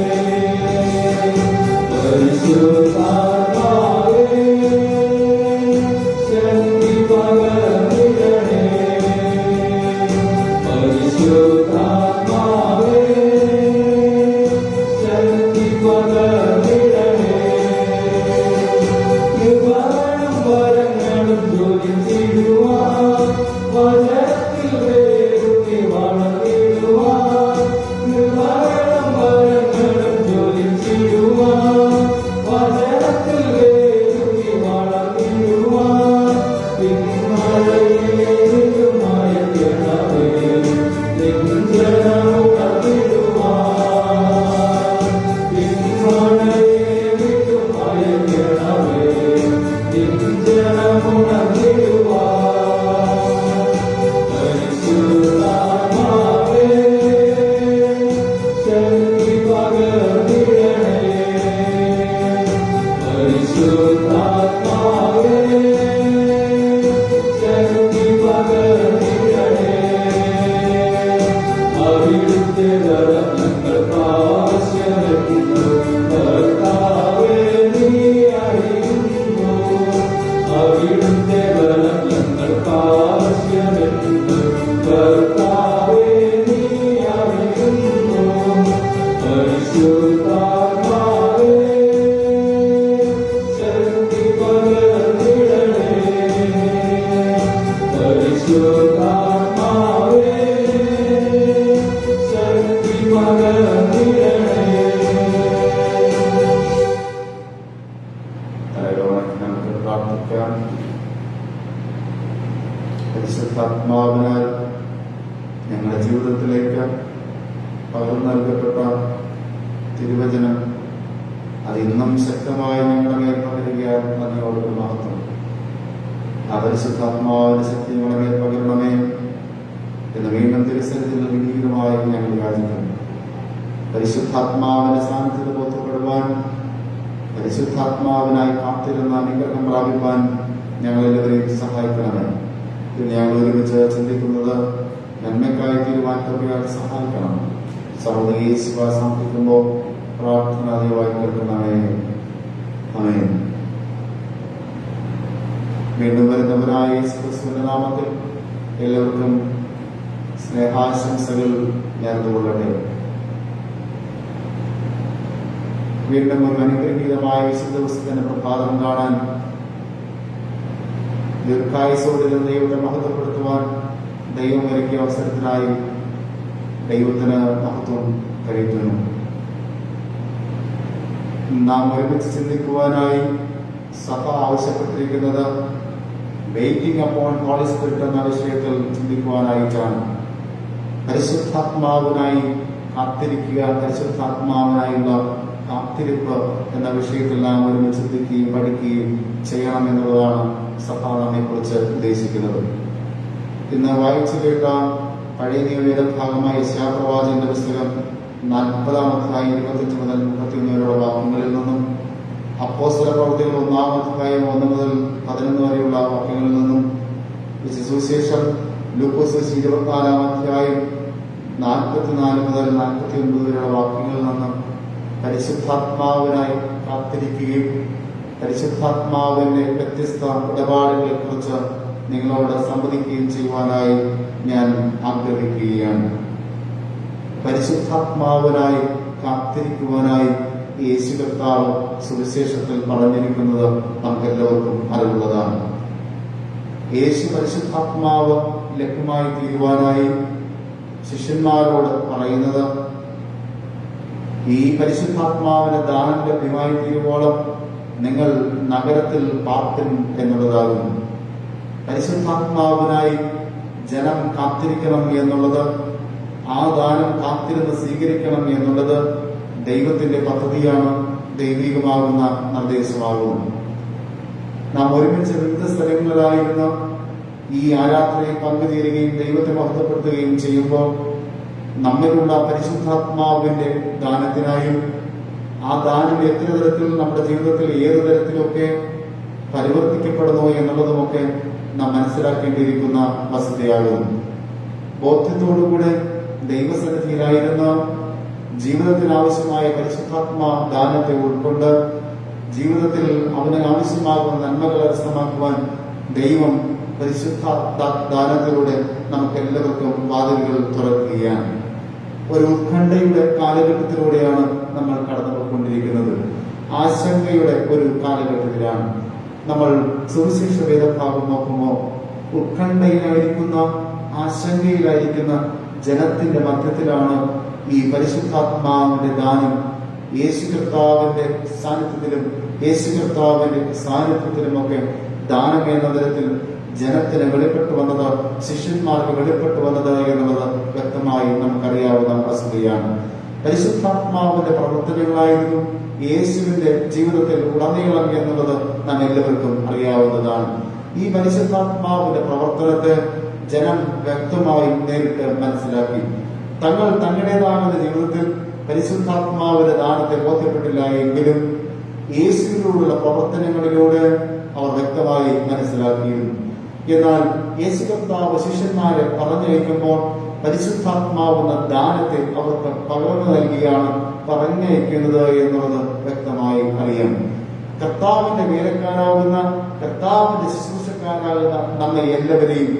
Speaker 2: പരിശുദ്ധാത്മാവേ ശക്തി പകർന്നിടണേ പരിശുദ്ധാത്മാവേ ശക്തി പകർന്നിടണേ കൃപകളും വരങ്ങളും ജ്വലിച്ചിടുവാൻ വചനത്തിൽ വേരുന്നി വളർന്നിടുവാൻ കൃപകളും വരങ്ങളും ജ്വലിച്ചിടുവാൻ വചനത്തിൽ വേരുന്നി വളർന്നിടുവാൻ പിന്മഴയിലും മയക്കണമേ നെഞ്ചനമുണർന്നിടുവാൻ പിന്മഴയിലും മയക്കണമേ നെഞ്ചനമുണർന്നിടുവാൻ പരിശുദ്ധാത്മാവേ ശക്തി പകർന്നിടണേ പരിശുദ്ധാത്മാവേ ശക്തി പകർന്നിടണേ അവിടുത്തെ വരം ഞങ്ങൾക്ക് ആവശ്യമെന്നു കർത്താവേ നീ അറിയുന്നു അവിടുത്തെ വരം ഞങ്ങൾക്ക് ആവശ്യമെന്നു കർത്താവേ നീ അറിയുന്നു പരിശുദ്ധാത്മാവേ ശക്തി പകർന്നിടണേ പരിശുദ്ധാത്മാവേ ശക്തി പകർന്നിടണേ
Speaker 1: നമുക്ക് പ്രാർത്ഥിക്കാം. പരിശുദ്ധാത്മാവിനാൽ ഞങ്ങളുടെ ജീവിതത്തിലേക്ക് പകർന്നു നൽകപ്പെട്ട തിരുവചനം അത് ഇന്നും ശക്തമായി ഞങ്ങളുടെ മേൽ പകരുകയാൽ നന്ദിയോട് മഹത്വം. ആ പരിശുദ്ധാത്മാവിന്റെ ശക്തി ഞങ്ങളുടെ മേൽ പകരണമേ എന്ന് വീണ്ടും തിരുസന്നിധിയിൽ വിനീതമായി ഞങ്ങൾ യാചിക്കുന്നു. പരിശുദ്ധാത്മാവിന്റെ സാന്നിധ്യത്തിൽ ബോധപ്പെടുവാൻ പരിശുദ്ധാത്മാവിനായി കാത്തിരുന്ന അനുഗ്രഹം പ്രാപിപ്പാൻ ഞങ്ങളെല്ലാവരെയും സഹായിക്കണമേ. പിന്നെ ഞങ്ങൾ ഒരുമിച്ച് ചിന്തിക്കുന്നത് നന്മയ്ക്കായി തീരുവാൻ കൃപയാൽ സഹായിക്കണം. സഹോദരി ശിവാസാന്തിക്കുമ്പോൾ പ്രാർത്ഥന ദയവായി കേൾക്കണമേ. ആമേൻ. വീണ്ടും വരുന്നവരായ യേശുക്രിസ്തുവിന്റെ നാമത്തിൽ എല്ലാവർക്കും സ്നേഹാശംസകൾ നേർന്നുകൊള്ളട്ടെ. വീണ്ടും ഒരു അനുഗ്രഹീതമായ വിശുദ്ധ ദിവസത്തിന്റെ പ്രഭാതം കാണാൻ ദീർഘായുസോടെ ദൈവത്തെ മഹത്വപ്പെടുത്തുവാൻ ദൈവം ഒരുക്കിയ അവസരത്തിനായി ദൈവത്തിന് മഹത്വം കരുതുന്നു. നാം ഒരുമിച്ച് ചിന്തിക്കുവാനായി സഭ ആവശ്യപ്പെട്ടിരിക്കുന്നത് വെയിറ്റിംഗ് അപ്പോൺ ഹോളി സ്പിരിറ്റ് എന്ന വിഷയത്തിൽ ചിന്തിക്കുവാനായിട്ടാണ്. പരിശുദ്ധാത്മാവിനായി കാത്തിരിക്കുക, പരിശുദ്ധാത്മാവിനായുള്ള കാത്തിരിപ്പ് എന്ന വിഷയത്തിൽ നാം ഒരുമിച്ച് ചിന്തിക്കുകയും പഠിക്കുകയും ചെയ്യണം എന്നുള്ളതാണ് സഭ നമ്മെക്കുറിച്ച് ഉദ്ദേശിക്കുന്നത്. ഇന്ന് വായിച്ചു കേട്ട പഴയ നിയമയുടെ ഭാഗമായ യശയ്യാപ്രവാചകന്റെ പുസ്തകം 40-ാം അധ്യായം 25 മുതൽ 31 വരെയുള്ള വാക്യങ്ങളിൽ നിന്നും അപ്പോസ്തല പ്രവൃത്തികൾ 1-ാം അധ്യായം 1 മുതൽ 11 വരെയുള്ള വാക്യങ്ങളിൽ നിന്നും സുവിശേഷം ലൂക്കോസ് 24-ാം അധ്യായം 44 മുതൽ 49 വരെയുള്ള വാക്യങ്ങളിൽ നിന്നും പരിശുദ്ധാത്മാവിനായി കാത്തിരിക്കുകയും പരിശുദ്ധാത്മാവിന്റെ വ്യത്യസ്ത ഇടപാടുകളെ കുറിച്ച് നിങ്ങളോട് സംവദിക്കുകയും ചെയ്യുവാനായി ഞാൻ ആഗ്രഹിക്കുകയാണ്. പരിശുദ്ധാത്മാവിനായി കാത്തിരിക്കുവാനായി യേശു കർത്താവ് സുവിശേഷത്തിൽ പറഞ്ഞിരിക്കുന്നത് നമുക്കെല്ലാവർക്കും അറിവുള്ളതാണ്. യേശു പരിശുദ്ധാത്മാവ് ലഭ്യമായി തീരുവാനായി ശിഷ്യന്മാരോട് പറയുന്നത് ഈ പരിശുദ്ധാത്മാവിന് ദാനം ലഭ്യമായി തീരുവോളം നിങ്ങൾ നഗരത്തിൽ പാർപ്പിൻ എന്നുള്ളതാകുന്നു. പരിശുദ്ധാത്മാവിനായി ജനം കാത്തിരിക്കണം എന്നുള്ളത്, ആ ദാനം കാത്തിരുന്ന് സ്വീകരിക്കണം എന്നുള്ളത് ദൈവത്തിന്റെ പദ്ധതിയാണ്, ദൈവികമാകുന്ന നിർദ്ദേശമാകുന്നു. നാം ഒരുമിച്ച് വിവിധ സ്ഥലങ്ങളിലായിരുന്ന ഈ ആരാധനയിൽ പങ്കുചേരുകയും ദൈവത്തെ മഹത്വപ്പെടുത്തുകയും ചെയ്യുമ്പോൾ നമ്മിലുള്ള പരിശുദ്ധാത്മാവിന്റെ ദാനത്തിനായും ആ ദാനം എത്ര തരത്തിൽ നമ്മുടെ ജീവിതത്തിൽ ഏത് തരത്തിലൊക്കെ പരിവർത്തിക്കപ്പെടുന്നു എന്നുള്ളതുമൊക്കെ നാം മനസ്സിലാക്കേണ്ടിയിരിക്കുന്ന വസ്തുതയാകുന്നു. ബോധ്യത്തോടുകൂടെ ദൈവസന്നിധിയിലായിരുന്ന ജീവിതത്തിന് ആവശ്യമായ പരിശുദ്ധാത്മാ ദാനത്തെ ഉൾക്കൊണ്ട് ജീവിതത്തിൽ അവന് ആവശ്യമാകുന്ന നന്മകൾ കരസ്ഥമാക്കുവാൻ ദൈവം പരിശുദ്ധ ദാനത്തിലൂടെ നമുക്ക് എല്ലാവർക്കും വാതിലുകൾ തുറക്കുകയാണ്. ഒരു ഉത്കണ്ഠയുടെ കാലഘട്ടത്തിലൂടെയാണ് നമ്മൾ കടന്നുപോയിക്കൊണ്ടിരിക്കുന്നത്. ആശങ്കയുടെ ഒരു കാലഘട്ടത്തിലാണ് നമ്മൾ. സുവിശേഷ വേദഭാഗം നോക്കുമ്പോൾ ഉത്കണ്ഠയിലായിരിക്കുന്ന, ആശങ്കയിലായിരിക്കുന്ന ജനത്തിന്റെ മധ്യത്തിലാണ് ഈ പരിശുദ്ധാത്മാവിന്റെ ദാനം യേശു കർത്താവിന്റെ സാന്നിധ്യത്തിലും യേശു കർത്താവിന്റെ സാന്നിധ്യത്തിലുമൊക്കെ ദാനം എന്ന തരത്തിൽ ജനത്തിന് വെളിപ്പെട്ടു വന്നത്, ശിഷ്യന്മാർക്ക് വെളിപ്പെട്ടു വന്നത് എന്നുള്ളത് വ്യക്തമായി നമുക്കറിയാവുന്ന വസ്തുതയാണ്. പരിശുദ്ധാത്മാവിന്റെ പ്രവർത്തനങ്ങളായിരുന്നു യേശുവിന്റെ ജീവിതത്തിൽ ഉടനീളം എന്നുള്ളത് നാം എല്ലാവർക്കും അറിയാവുന്നതാണ്. ഈ പരിശുദ്ധാത്മാവിന്റെ പ്രവർത്തനത്തെ ജനം വ്യക്തമായി നേരിട്ട് മനസ്സിലാക്കി. തങ്ങൾ തങ്ങളുടേതാകുന്ന ജീവിതത്തിൽ പരിശുദ്ധാത്മാവിന്റെ ദാനത്തെ ബോധ്യപ്പെട്ടില്ല എങ്കിലും യേശുവിനോടുള്ള പ്രവർത്തനങ്ങളിലൂടെ അവർ വ്യക്തമായി മനസ്സിലാക്കിയിരുന്നു. എന്നാൽ യേശു കർത്താവ് ശിഷ്യന്മാരെ പറഞ്ഞയക്കുമ്പോൾ പരിശുദ്ധാത്മാവെന്ന ദാനത്തെ അവർക്ക് പകർന്നു നൽകിയാണ് പറഞ്ഞയക്കുന്നത് എന്നുള്ളത് വ്യക്തമായി അറിയാം. കർത്താവിന്റെ വേലക്കാരാകുന്ന, കർത്താവിന്റെ ശുശ്രൂഷക്കാരാകുന്ന നമ്മെ എല്ലാവരെയും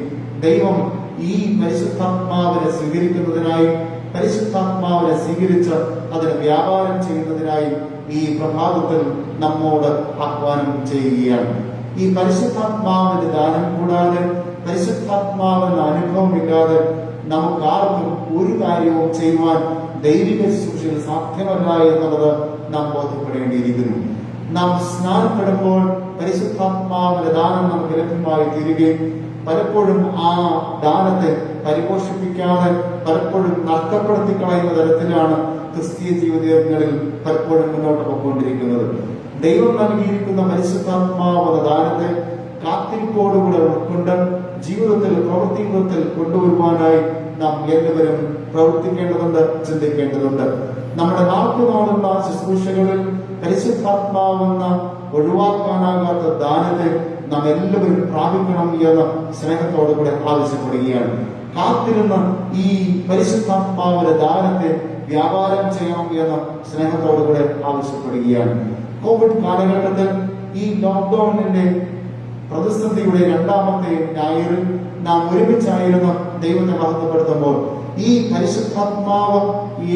Speaker 1: ദൈവം ഈ പരിശുദ്ധാത്മാവിനെ സ്വീകരിക്കുന്നതിനായി, പരിശുദ്ധാത്മാവിനെ സ്വീകരിച്ച് അതിന് വ്യാപാരം ചെയ്യുന്നതിനായി ഈ പ്രഭാതത്തിൽ നമ്മോട് ആഹ്വാനം ചെയ്യുകയാണ്. ഈ പരിശുദ്ധാത്മാവിന്റെ ദാനം കൂടാതെ, പരിശുദ്ധാത്മാവിന്റെ അനുഭവമില്ലാതെ നമുക്കാർക്കും ഒരു കാര്യവും ചെയ്യുവാൻ ദൈവിക ശുശ്രൂഷയിൽ സാധ്യമല്ല എന്നുള്ളത് നാം ബോധ്യപ്പെടേണ്ടിയിരിക്കുന്നു. നാം സ്നാനപ്പെടുമ്പോൾ പരിശുദ്ധാത്മാവിന്റെ ദാനം നമുക്ക് ലഭ്യമായി തീരുകയും പലപ്പോഴും ആ ദാനത്തെ പരിപോഷിപ്പിക്കാതെ പലപ്പോഴും നഷ്ടപ്പെടുത്തി കളയുന്ന തരത്തിലാണ് ക്രിസ്തീയ ജീവിതങ്ങളിൽ പലപ്പോഴും മുന്നോട്ട് പോയിക്കൊണ്ടിരിക്കുന്നത്. ദൈവം നൽകിയിരിക്കുന്ന പരിശുദ്ധാത്മാവെന്ന ദാനത്തെ കാത്തിരിപ്പോടുകൂടെ ഉൾക്കൊണ്ട് ജീവിതത്തിൽ, പ്രവൃത്തിയിൽ കൊണ്ടുവരുവാനായി നാം എല്ലാവരും പ്രവർത്തിക്കേണ്ടതുണ്ട്, ചിന്തിക്കേണ്ടതുണ്ട്. നമ്മുടെ നാട്ടുനാടുന്ന ശുശ്രൂഷകളിൽ പരിശുദ്ധാത്മാവെന്ന ഒഴിവാക്കാനാകാത്ത ദാനത്തെ നാം എല്ലാവരും പ്രാപിക്കണം എന്ന് സ്നേഹത്തോടുകൂടെ ആവശ്യപ്പെടുകയാണ്. കാത്തിരുന്ന് ഈ പരിശുദ്ധാത്മാവിന്റെ ദാനത്തെ വ്യാപാരം ചെയ്യണം എന്ന് സ്നേഹത്തോടുകൂടെ ആവശ്യപ്പെടുകയാണ്. കോവിഡ് കാലഘട്ടത്തിൽ ഈ ലോക്ക്ഡൌണിന്റെ പ്രതിസന്ധിയുടെ രണ്ടാമത്തെ ഞായറിൽ നാം ഒരുമിച്ചായിരുന്നു ദൈവത്തെ മഹത്വപ്പെടുത്തുമ്പോൾ ഈ പരിശുദ്ധാത്മാവ്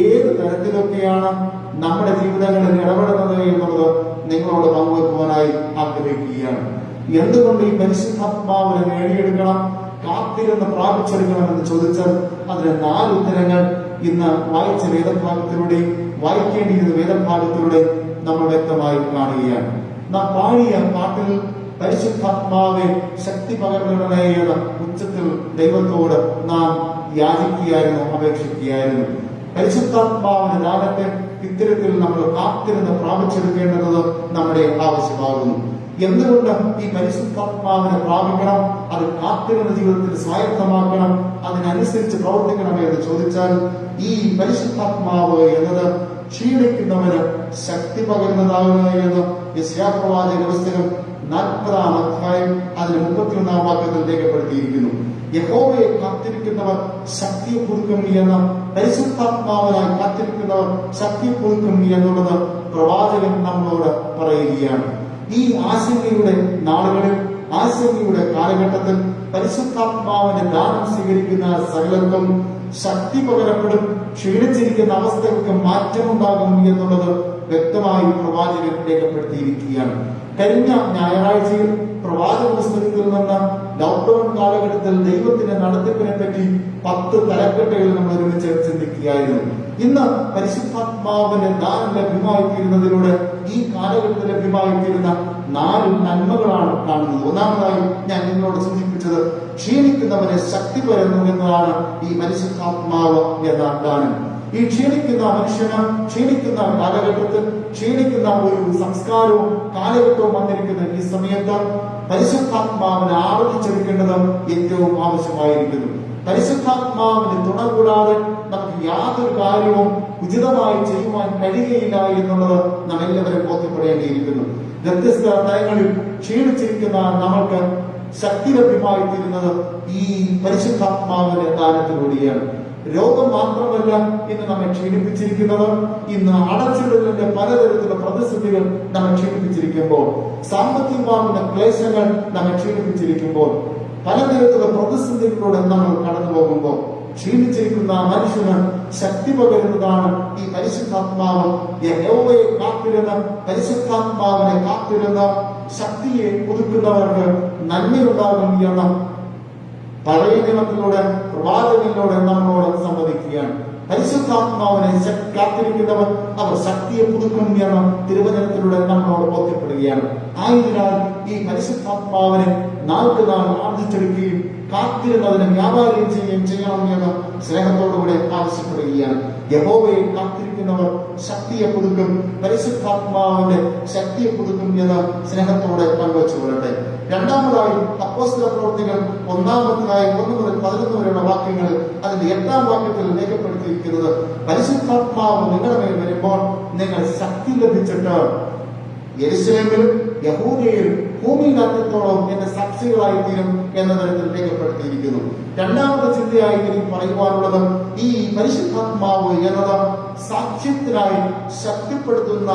Speaker 1: ഏത് തരത്തിലൊക്കെയാണ് നമ്മുടെ ജീവിതങ്ങളിൽ ഇടപെടുന്നത് എന്നുള്ളത് നിങ്ങളോട് പങ്കുവെക്കുവാനായി ആഗ്രഹിക്കുകയാണ്. എന്തുകൊണ്ട് ഈ പരിശുദ്ധാത്മാവിനെ നേടിയെടുക്കണം, കാത്തിരുന്ന് പ്രാപിച്ചെടുക്കണം എന്ന് ചോദിച്ചാൽ അതിന് 4 ഉത്തരങ്ങൾ ഇന്ന് വായിച്ച വേദഭാഗത്തിലൂടെയും വായിക്കേണ്ടിയിരുന്ന വേദഭാഗത്തിലൂടെയും നമ്മൾ വ്യക്തമായി കാണുകയാണ്. നാം പാടിയ പാട്ടിൽ പരിശുദ്ധാത്മാവെ ശക്തി പകരണമേ എന്ന ഉച്ചത്തിൽ ദൈവത്തോട് നാം യാചിക്കുകയായിരുന്നു, അപേക്ഷിക്കുകയായിരുന്നു. പരിശുദ്ധാത്മാവിന്റെ ദാനത്തെ ഇത്തരത്തിൽ നമ്മൾ കാത്തിരുന്ന് പ്രാപിച്ചെടുക്കേണ്ടത് നമ്മുടെ ആവശ്യമാകുന്നു. എന്തുകൊണ്ട് ഈ പരിശുദ്ധാത്മാവിനെ പ്രാപിക്കണം, അത് കാത്തിരുന്ന ജീവിതത്തിൽ സ്വായത്തമാക്കണം, അതിനനുസരിച്ച് പ്രവർത്തിക്കണം എന്ന് ചോദിച്ചാൽ ഈ പരിശുദ്ധാത്മാവ് എന്നത് ക്ഷീണിക്കുന്നവന് ശക്തി പകരുന്നതാകുന്നു എന്ന് യെശയ്യാപ്രവാചക പുസ്തകം 40-ാം അധ്യായം അതിന് 31-ാം വാക്യത്തിൽ രേഖപ്പെടുത്തിയിരിക്കുന്നു. യഹോവയെ കാത്തിരിക്കുന്നവർ ശക്തിയെ പുതുക്കും എന്ന്, പരിശുദ്ധാത്മാവിനായി കാത്തിരിക്കുന്നവർ ശക്തിയെ പുതുക്കും എന്നുള്ളത് പ്രവാചകൻ നമ്മളോട് പറയുകയാണ്. ഈ ആശങ്കയുടെ നാളുകളിൽ, ആശങ്കയുടെ കാലഘട്ടത്തിൽ പരിശുദ്ധാത്മാവിന്റെ ദാനം സ്വീകരിക്കുന്ന സകലർക്കും ശക്തി പകരപ്പെടും, ക്ഷീണിച്ചിരിക്കുന്ന അവസ്ഥകൾക്ക് മാറ്റമുണ്ടാകും എന്നുള്ളത് വ്യക്തമായി പ്രവാചകൻ രേഖപ്പെടുത്തിയിരിക്കുകയാണ്. കഴിഞ്ഞ ഞായറാഴ്ചയിൽ പ്രവാചക പുസ്തകത്തിൽ നിന്ന് ലോക്ക്ഡൌൺ കാലഘട്ടത്തിൽ ദൈവത്തിന്റെ നടത്തിപ്പിനെ പറ്റി 10 തലക്കെട്ടുകൾ നമ്മൾ ഒരുമിച്ച് ചിന്തിക്കുകയായിരുന്നു. ഇന്ന് പരിശുദ്ധാത്മാവിന്റെ ദാനം ലഭ്യമായിത്തീരുന്നതിലൂടെ ഈ കാലഘട്ടത്തിൽ ലഭ്യമായിത്തീരുന്ന 4 നന്മകളാണ് കാണുന്നത്. ഒന്നാമതായി ഞാൻ നിങ്ങളോട് സൂചിപ്പിച്ചത് ക്ഷീണിക്കുന്നവനെ ശക്തി പകരുന്നു എന്നതാണ് ഈ പരിശുദ്ധാത്മാവ് എന്ന ദാനം. ഈ ക്ഷീണിക്കുന്ന മനുഷ്യന്, ക്ഷീണിക്കുന്ന കാലഘട്ടത്തിൽ, ക്ഷീണിക്കുന്ന ഒരു സംസ്കാരവും കാലഘട്ടവും വന്നിരിക്കുന്ന ഈ സമയത്ത് പരിശുദ്ധാത്മാവിനെ ആവർത്തിച്ചെടുക്കേണ്ടത് ഏറ്റവും ആവശ്യമായിരിക്കുന്നു. പരിശുദ്ധാത്മാവിന് തുണ കൂടാതെ നമുക്ക് യാതൊരു കാര്യവും ഉചിതമായി ചെയ്യുവാൻ കഴിയുകയില്ല എന്നുള്ളത് നാം എല്ലാവരും ബോധ്യപ്പെടേണ്ടിയിരിക്കുന്നു. വ്യത്യസ്ത തലങ്ങളിൽ ക്ഷീണിച്ചിരിക്കുന്ന നമ്മൾക്ക് ശക്തി ലഭ്യമായിത്തീരുന്നത് ഈ പരിശുദ്ധാത്മാവിന്റെ ദാനത്തിലൂടെയാണ്. രോഗം മാത്രമല്ല ഇന്ന് നമ്മെ ക്ഷീണിപ്പിച്ചിരിക്കുന്നത്. ഇന്ന് അടച്ചിടലിന്റെ പലതരത്തിലുള്ള പ്രതിസന്ധികൾ നമ്മെ ക്ഷീണിപ്പിച്ചിരിക്കുമ്പോൾ, സാമ്പത്തികമാകുന്ന ക്ലേശങ്ങൾ നമ്മെ ക്ഷീണിപ്പിച്ചിരിക്കുമ്പോൾ, പലതരത്തിലുള്ള പ്രതിസന്ധികളിലൂടെ നമ്മൾ കടന്നു പോകുമ്പോൾ ക്ഷീണിച്ചിരിക്കുന്ന മനുഷ്യന് ശക്തി പകരുന്നതാണ് ഈ പരിശുദ്ധാത്മാവ്. യഹോവയെ കാത്തിരുന്ന് പരിശുദ്ധാത്മാവിനെ കാത്തിരുന്ന് ശക്തിയെ പുതുക്കുന്നവർക്ക് നന്മയുണ്ടാകും എന്ന് പഴയ നിയമത്തിലൂടെ പ്രവാചകനിലൂടെ നമ്മളോട് സംവദിക്കുകയാണ്. പരിശുദ്ധാത്മാവിനെ കാത്തിരിക്കുന്നവർ അവർ ശക്തിയെ പുതുക്കും എന്ന തിരുവചനത്തിലൂടെ നമ്മളോട് ബോധ്യപ്പെടുകയാണ്. ആയതിനാൽ ഈ പരിശുദ്ധാത്മാവിനെ നാൾക്ക് നാൾ ആർജിച്ചെടുക്കുകയും കാത്തിരുന്നതിനെ വ്യാപാരം ചെയ്യുകയും ചെയ്യണം എന്ന് സ്നേഹത്തോടുകൂടെ ആവശ്യപ്പെടുകയാണ്. യഹോവയെ കാത്തിരിക്കുന്നവർ ശക്തിയെ പുതുക്കും, പരിശുദ്ധാത്മാവിന്റെ ശക്തിയെ പുതുക്കും എന്ന് സ്നേഹത്തോടെ പങ്കുവച്ചുകൊള്ളട്ടെ. രണ്ടാമതായി അപ്പോസ്തല പ്രവൃത്തികൾ 1-ാം അധ്യായം 1 മുതൽ 11 വരെയുള്ള വാക്യങ്ങൾ അതിന്റെ 8-ാം വാക്യത്തിൽ രേഖപ്പെടുത്തിയിരിക്കുന്നത്, പരിശുദ്ധാത്മാവ് നിങ്ങളുടെ മേൽ വരുമ്പോൾ നിങ്ങൾ ശക്തി ലഭിച്ചിട്ട് യെരൂശലേമിലും യഹൂദയിലും ഭൂമിയിൽ അറ്റത്തോളം എന്റെ സാക്ഷികളായി തീരും എന്ന തരത്തിൽ രേഖപ്പെടുത്തിയിരിക്കുന്നു. രണ്ടാമത്തെ ചിന്തയായി എനിക്ക് പറയുവാനുള്ളത്, ഈ പരിശുദ്ധാത്മാവ് എന്നത് സാക്ഷ്യത്തിനായി ശക്തിപ്പെടുത്തുന്ന,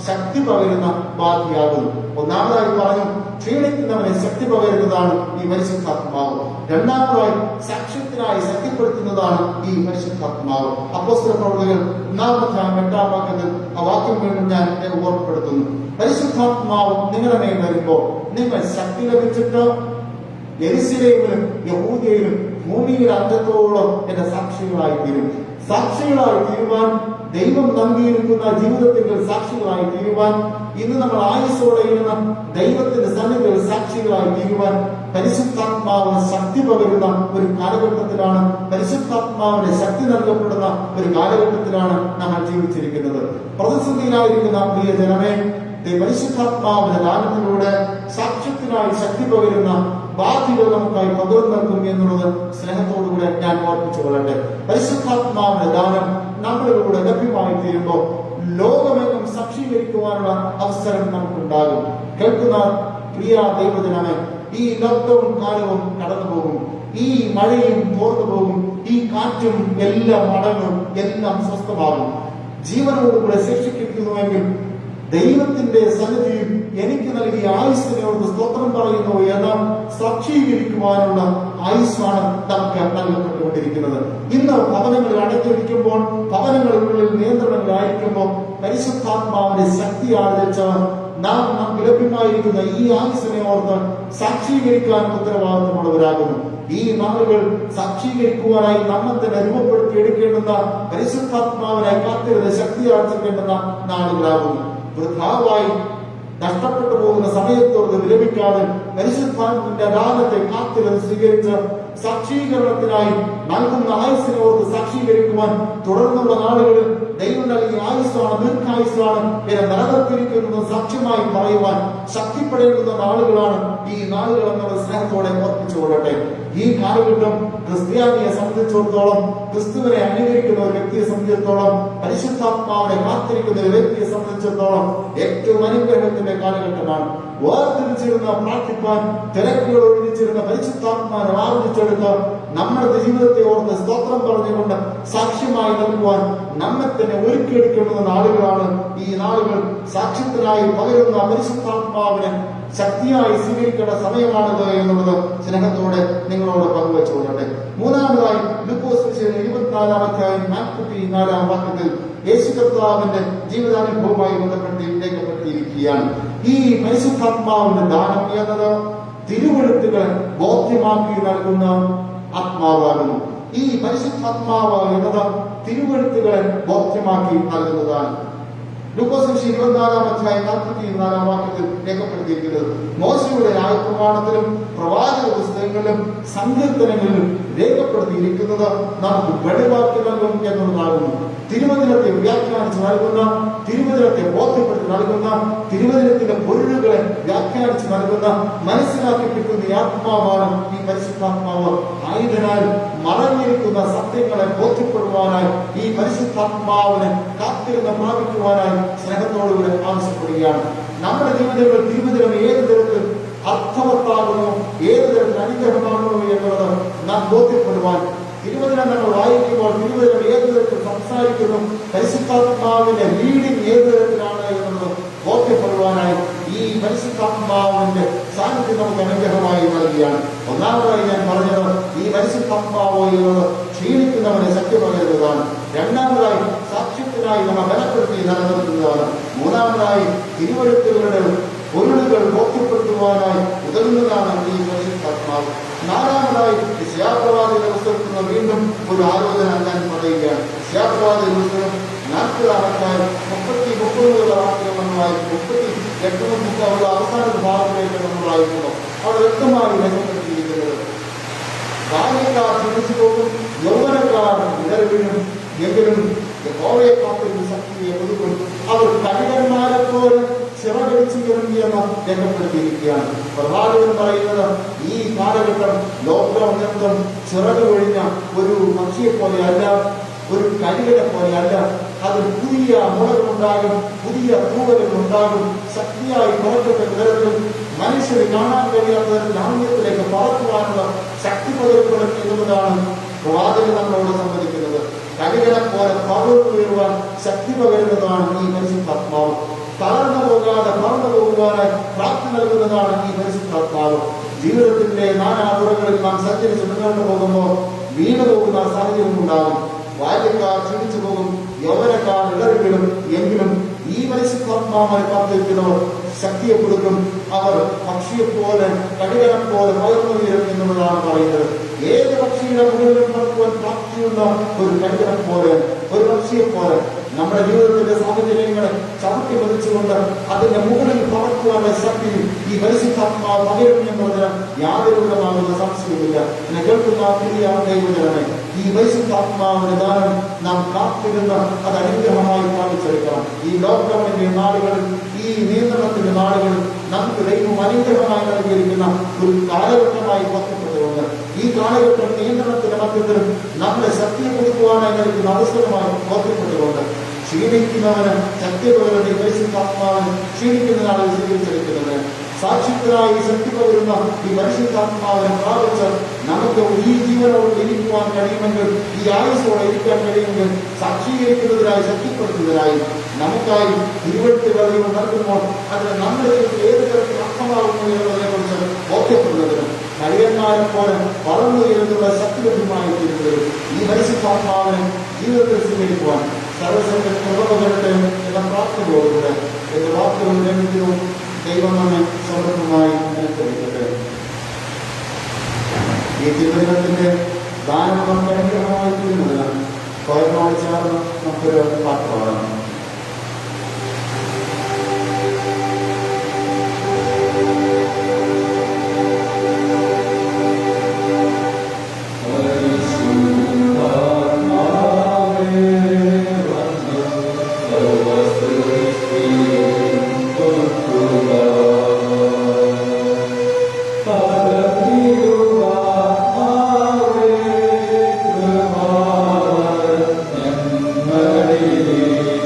Speaker 1: ശക്തി പകരുന്ന ബാധ്യയാകുന്നു. ഒന്നാമതായി പറഞ്ഞു, ക്ഷീണിക്കുന്നവനെ ശക്തി പകരുന്നതാണ് ഈ പരിശുദ്ധാത്മാവ്. രണ്ടാമതായി സാക്ഷ്യത്തിനായി ശക്തിപ്പെടുത്തുന്നതാണ് ഈ പരിശുദ്ധാത്മാവ്. അപ്പോസ്തല പ്രവൃത്തികൾ 1-ാം അധ്യായം 8-ാം വാക്യത്തിൽ ആ വാക്യം വീണ്ടും ഞാൻ ഓർമ്മപ്പെടുത്തുന്നു. പരിശുദ്ധാത്മാവ് നിങ്ങളുടെ മേൽ വരുമ്പോൾ നിങ്ങൾ ശക്തി ലഭിച്ചിട്ട് യെരൂശലേമിലും യഹൂദയിലും ഭൂമിയുടെ അറ്റത്തോളം എന്റെ സാക്ഷികളായി തീരും. സാക്ഷികളായി തീരുവാൻ, ദൈവം നൽകിയിരിക്കുന്ന ജീവിതത്തിന്റെ സാക്ഷികളായി തീരുവാൻ, ഇന്ന് നമ്മൾ ആയുസ്സോടെ ഇരുന്ന ദൈവത്തിന്റെ സന്നിധിയിൽ സാക്ഷികളായി തീരുവാൻ പരിശുദ്ധാത്മാവിന് ശക്തി പകരുന്ന ഒരു കാലഘട്ടത്തിലാണ്, പരിശുദ്ധാത്മാവിന് ശക്തി നൽകപ്പെടുന്ന ഒരു കാലഘട്ടത്തിലാണ് നമ്മൾ ജീവിച്ചിരിക്കുന്നത്. പ്രതിസന്ധിയിലായിരിക്കുന്ന പ്രിയ ജനമേ, പരിശുദ്ധാത്മാവിന്റെ ദാനത്തിലൂടെ സാക്ഷ്യത്തിനായി ശക്തി പകരുന്ന ബാധ്യതകൾ നമുക്കായി പകർന്നു നൽകും എന്നുള്ളത് സ്നേഹത്തോടുകൂടെ ഞാൻ ഓർപ്പിച്ചു കൊള്ളട്ടെ. പരിശുദ്ധാത്മാവിന്റെ ദാനം നമ്മളിലൂടെ ലഭ്യമായി തീരുമ്പോൾ ലോകമെങ്ങും സാക്ഷീകരിക്കുവാനുള്ള അവസരം നമുക്കുണ്ടാകും. കേൾക്കുന്ന പ്രിയ ദൈവജനമേ, ഈ ലോക്ക്ഡൌൺ കാലവും കടന്നു പോകും, ഈ മഴയും തോർന്നു പോകും, ഈ കാറ്റും എല്ലാം അടങ്ങും, എല്ലാം സ്വസ്ഥമാകും. ജീവനോടുകൂടെ ശിക്ഷിക്കുന്നുവെങ്കിൽ ദൈവത്തിന്റെ സന്നിധിയിൽ എനിക്ക് നൽകിയ ആയുസ്സിനോട് സ്തോത്രം പറയുന്നു എന്ന് സാക്ഷീകരിക്കുവാനുള്ള ആയുസ്സാണ് നമുക്ക് നൽകപ്പെട്ടുകൊണ്ടിരിക്കുന്നത്. ഇന്ന് ഭവനങ്ങളിൽ അടഞ്ഞിരിക്കുമ്പോൾ, ഭവനങ്ങളിനുള്ളിൽ നിയന്ത്രണങ്ങളായിരിക്കുമ്പോൾ പരിശുദ്ധാത്മാവിന്റെ ശക്തി ആർജിച്ച് നമുക്ക് ലഭ്യമായിരിക്കുന്ന ഈ ആയുസ്സിനെ ഓർത്ത് സാക്ഷീകരിക്കാൻ ഉത്തരവാദിത്തമുള്ളവരാകുന്നു. ഈ നാളുകൾ സാക്ഷീകരിക്കുവാനായി നമ്മൾ തന്നെ രൂപപ്പെടുത്തി എടുക്കേണ്ടുന്ന, പരിശുദ്ധാത്മാവിനായി കാത്തിരുന്ന് ശക്തി ആർജിക്കേണ്ടുന്ന നാളുകളാകുന്നു. വൃഥാവായി നഷ്ടപ്പെട്ടു പോകുന്ന സമയത്തോട് വിലപിക്കാതെ പരിശുദ്ധാത്മാവിന്റെ ദാനത്തെ കാത്തിരുന്ന് സ്വീകരിച്ച് സാക്ഷീകരണത്തിനായി നൽകുന്ന ആയുസ്സിനോർത്ത് സാക്ഷീകരിക്കുവാൻ തുടർന്നുള്ള നാളുകളിൽ ദൈവം നൽകിയ ആയുസ്സാണ്, ദീർഘായുസ്സാണ് എന്നെ നിലനിർത്തിയിരിക്കുന്നത് സാക്ഷ്യമായി പറയുവാൻ ശക്തിപ്പെടേണ്ടുന്ന നാളുകളാണ് ഈ നാളുകൾ എന്നുള്ള സ്നേഹത്തോടെ ഓർപ്പിച്ചുകൊള്ളട്ടെ. ഈ കാലഘട്ടം ക്രിസ്ത്യാനിയെ സംബന്ധിച്ചിടത്തോളം, ക്രിസ്തുവിനെ അനുകരിക്കുന്ന ഒരു വ്യക്തിയെ സംബന്ധിച്ചിടത്തോളം, പരിശുദ്ധാത്മാവിനെ കാത്തിരിക്കുന്ന ഒരു വ്യക്തിയെ സംബന്ധിച്ചിടത്തോളം ഏറ്റവും അനുഗ്രഹത്തിന്റെ കാലഘട്ടമാണ്. വേർതിരിച്ചിരുന്ന പ്രാർത്ഥിപ്പാൻ, തിരക്കുകൾ ഒഴിച്ചിരുന്ന പരിശുദ്ധാത്മാവിനെ ആർജിച്ചെടുത്ത് നമ്മുടെ ജീവിതത്തെ ഓർത്ത് സ്തോത്രം പറഞ്ഞുകൊണ്ട് സാക്ഷ്യമായി നൽകുവാൻ നമ്മെ തന്നെ ഒരുക്കിയെടുക്കേണ്ടുന്ന നാളുകളാണ് ഈ നാളുകൾ. സാക്ഷ്യത്തിനായി പകരുന്ന പരിശുദ്ധാത്മാവിനെ ശക്തിയായി സ്വീകരിക്കേണ്ട സമയമാണിത് എന്നുള്ളത് സ്നേഹത്തോടെ നിങ്ങളോട് പങ്കുവച്ചുകൊള്ളട്ടെ. മൂന്നാമതായി ലൂക്കോസ് 24-ാം അധ്യായം 44-ാം വാക്യത്തിൽ യേശു കർത്താവിന്റെ ജീവിതാനുഭവവുമായി ബന്ധപ്പെട്ട് രേഖപ്പെടുത്തിയിരിക്കുകയാണ്. ഈ പരിശുദ്ധാത്മാവിന്റെ ദാനം എന്നത് തിരുവെഴുത്തുകൾ ബോധ്യമാക്കി നൽകുന്ന ആത്മാവാകുന്നു. ഈ പരിശുദ്ധാത്മാവ് എന്നത് തിരുവെഴുത്തുകളെ ബോധ്യമാക്കി നൽകുന്നതാണ്. ലൂക്കോസ് 24-ാം അധ്യായം 44-ാം വാക്യത്തിൽ രേഖപ്പെടുത്തിയിരിക്കുന്നത്, മോശയുടെ ന്യായപ്രമാണത്തിലും പ്രവാചക പുസ്തകങ്ങളിലും സങ്കീർത്തനങ്ങളിലും രേഖപ്പെടുത്തിയിരിക്കുന്നത് നമുക്ക് വെളിവാക്കി നൽകും എന്നുള്ളതാകുന്നു. തിരുവചനത്തെ വ്യാഖ്യാനിച്ച് നൽകുന്ന, തിരുവചനത്തെ ബോധ്യപ്പെടുത്തി നൽകുന്ന, തിരുവചനത്തിന്റെ പൊരുളുകളെ വ്യാഖ്യാനിച്ച് നൽകുന്ന, മനസ്സിലാക്കിപ്പിക്കുന്ന ആത്മാവാണ് ഈ പരിശുദ്ധാത്മാവ്. ആയതിനാൽ മറഞ്ഞിരിക്കുന്ന സത്യങ്ങളെ ബോധ്യപ്പെടുവാനായി ഈ പരിശുദ്ധാത്മാവിനെ കാത്തിരുന്ന് പ്രാപിക്കുവാനായി സ്നേഹത്തോടുകൂടെ ആവശ്യപ്പെടുകയാണ്. നമ്മുടെ ജീവിതത്തിൽ തിരുവചനം ഏത് തരത്തിൽ അർത്ഥവത്താകുന്നു, ഏത് തരത്തിൽ അനുഗ്രഹമാകുന്നു എന്നുള്ളത് നാം ബോധ്യപ്പെടുവാൻ തിരുവചനം നമ്മൾ വായിക്കുമ്പോൾ തിരുവചനം ഏത് തരത്തിൽ സംസാരിക്കുന്നു, പരിശുദ്ധാത്മാവിന്റെ ലീഡിങ് ഏത് തരത്തിലാണ് എന്നുള്ളത് ബോധ്യപ്പെടുവാനായി ഈ പരിശുദ്ധാത്മാവിന്റെ സാന്നിധ്യം നമുക്ക് അനുഗ്രഹമായി നൽകിയാണ്. ഒന്നാമതായി ഞാൻ പറഞ്ഞത് ഈ പരിശുദ്ധാത്മാവ് എന്നത് ക്ഷീണിക്കുന്നവനെ ശക്തി പകരുന്നതാണ്. രണ്ടാമതായി സാക്ഷ്യത്തിനായി നമ്മെ ബലപ്പെടുത്തി നിലനിർത്തുന്നതാണ്. മൂന്നാമതായി തിരുവഴുത്തുകളുടെ പൊരുളുകൾ ബോധ്യപ്പെടുത്തുവാനായി ഉതകുന്നതാണ് ഈ പരിശുദ്ധാത്മാവ്. നാലാമതായി യശയ്യാപ്രവാചകന്റെ പുസ്തകത്തിൽ നിന്ന് വീണ്ടും ഒരു ആലോചന ഞാൻ പറയുകയാണ്. യശയ്യാപ്രവാചകന്റെ പുസ്തകം 40-ാം അധ്യായം 30 വാക്യങ്ങൾ നമ്മൾ വായിക്കും. 38 അവസാന ഭാഗത്തിലേക്ക് നമ്മൾ വായിക്കുന്നു. അവിടെ വ്യക്തമായി രേഖപ്പെടുത്തിയിരിക്കുന്നത് ബാല്യക്കാർ ക്ഷണിച്ചു പോകും, യൗവനക്കാർ ഇടറി വീഴും, എങ്കിലും യഹോവയെ കാത്തിരുന്ന ശക്തിയെ പുതുക്കും, അവർ കഠിനന്മാരെ പോലെ ചിറകടിച്ചു ഇറങ്ങിയെന്ന് രേഖപ്പെടുത്തിയിരിക്കുകയാണ്. പ്രവാചകൻ പറയുന്നത് ഈ കാലഘട്ടം ലോക്ക്ഡൌൺ നിമിത്തം ചിറക് ഒഴിഞ്ഞ ഒരു പക്ഷിയെ പോലെയല്ല, ഒരു കരികനെ പോലെയല്ല. അതിൽ പുതിയ മുളകളുണ്ടാകും, പുതിയ തൂവലുകളുണ്ടാകും. ശക്തിയായി പുറപ്പെട്ട വിതരത്തിൽ മനുഷ്യന് കാണാൻ കഴിയാത്ത നാണ്യത്തിലേക്ക് പറക്കുവാനുള്ള ശക്തി പകരപ്പെടും എന്നുള്ളതാണ് പ്രവാചകൻ നമ്മളോട് സമ്മതിക്കുന്നത്. കരികനെ പോലെ പകർന്നു വീഴുവാൻ ശക്തി പകരുന്നതാണ് ഈ പരിശുദ്ധാത്മാവ്. തളർന്നു പോകാതെ പറന്നു പോകുവാനായി പ്രാപ്തി നൽകുന്നതാണ് ഈ പരിശുദ്ധാത്മാവ്. ജീവിതത്തിന്റെ നാനാതുറകളിൽ നാം സഞ്ചരിച്ച് മുന്നോട്ട് പോകുമ്പോൾ വീണു പോകുന്ന സാഹചര്യം ഉണ്ടാകും. ബാല്യക്കാർ ക്ഷണിച്ചു പോകും, യൗവനക്കാർ ഇടറി വീഴും, എങ്കിലും ഈ പരിശുദ്ധാത്മാവിനെ കാത്തിരിക്കുന്നവർ ശക്തിയെ കൊടുക്കും. അവർ പക്ഷിയെപ്പോലെ കടികനം പോലെ പകർന്നു വീഴും എന്നുള്ളതാണ് പറയുന്നത്. ഏത് പക്ഷിയുടെ മുകളിലും പറക്കുവാൻ പ്രാപ്തിയുള്ള ഒരു കടികനം പോലെ, ഒരു പക്ഷിയെ പോലെ നമ്മുടെ ജീവിതത്തിന്റെ സാഹചര്യങ്ങളെ ചവിട്ടി പതിച്ചുകൊണ്ട് അതിന്റെ മുകളിൽ പറക്കുവാനുള്ള ശക്തി ഈ പരിശുദ്ധാത്മാവ് പകരും എന്നുള്ളതിന് യാതൊരു വിധമാകുന്ന സംശയമില്ല. എന്നെ കേൾക്കുന്ന പ്രിയ ദൈവജനമേ, ഈ പരിശുദ്ധാത്മാവിന്റെ ദാനം നാം കാത്തിരുന്ന് അത് അനുഗ്രഹമായി പ്രാപിച്ചെടുക്കണം. ഈ ലോക്ക്ഡൌണിന്റെ നാടുകളിൽ, ഈ നിയന്ത്രണത്തിന്റെ നാടുകളിൽ നമുക്ക് ദൈവം അനുഗ്രഹമായി നൽകിയിരിക്കുന്ന ഒരു കാലഘട്ടമായി ബോധ്യപ്പെട്ടുകൊണ്ട് ഈ കാലഘട്ടം നിയന്ത്രണത്തിന്റെ മധ്യത്തിൽ നമ്മുടെ ശക്തിയെ കൊടുക്കുവാനായി നൽകുന്ന അവസരമായി ബോധ്യപ്പെട്ടുകൊണ്ട് ക്ഷീണിക്കുന്നവന് ശക്തി പകരുന്ന പരിശുദ്ധാത്മാവിന് ക്ഷീണിക്കുന്നതാണ് സ്വീകരിച്ചെടുക്കുന്നത്. സാക്ഷ്യത്തിനായി ശക്തി പകരുന്ന ഈ പരിശുദ്ധാത്മാവിനെ പ്രാപിച്ച് നമുക്ക് ഈ ജീവനോട് ഇരിക്കുവാൻ കഴിയുമെങ്കിൽ, ഈ ആയുസോടെ ഇരിക്കാൻ കഴിയുമെങ്കിൽ, സാക്ഷീകരിക്കുന്നതിനായി ശക്തിപ്പെടുത്തുന്നതിനായി നമുക്കായി തിരുവഴുത്തുകളെ നൽകുമ്പോൾ അതിന് നമ്മുടെ ഏത് തരത്തിൽ അർത്ഥമാകുന്നു എന്നതിനെ കുറിച്ച് ബോധ്യപ്പെടുന്നതിനും കഴിയന്മാരെ പോലെ വളർന്നു ഉയരുന്നുള്ള ശക്തി ലഭ്യമായി തീരുന്നതിനും ഈ പരിശുദ്ധാത്മാവിനെ ജീവിതത്തിൽ സ്വീകരിക്കുവാൻ സർവ്വസംഘ കൃപകരട്ടെ എന്ന പ്രാർത്ഥനയോടുകൂടെ എന്റെ വാക്കുകൾ ലഭിക്കുന്നു. ദൈവം നമ്മെ സമൃദ്ധമായി അനുഗ്രഹിക്കട്ടെ. ഈ തിരുവചനത്തിന്റെ ദാനം നമുക്ക് അനുഗ്രഹമായി തീരുന്നതിന് പകർന്നോട് ചേർന്ന് നമുക്കൊരു പാട്ട് പാടാം.
Speaker 2: Hare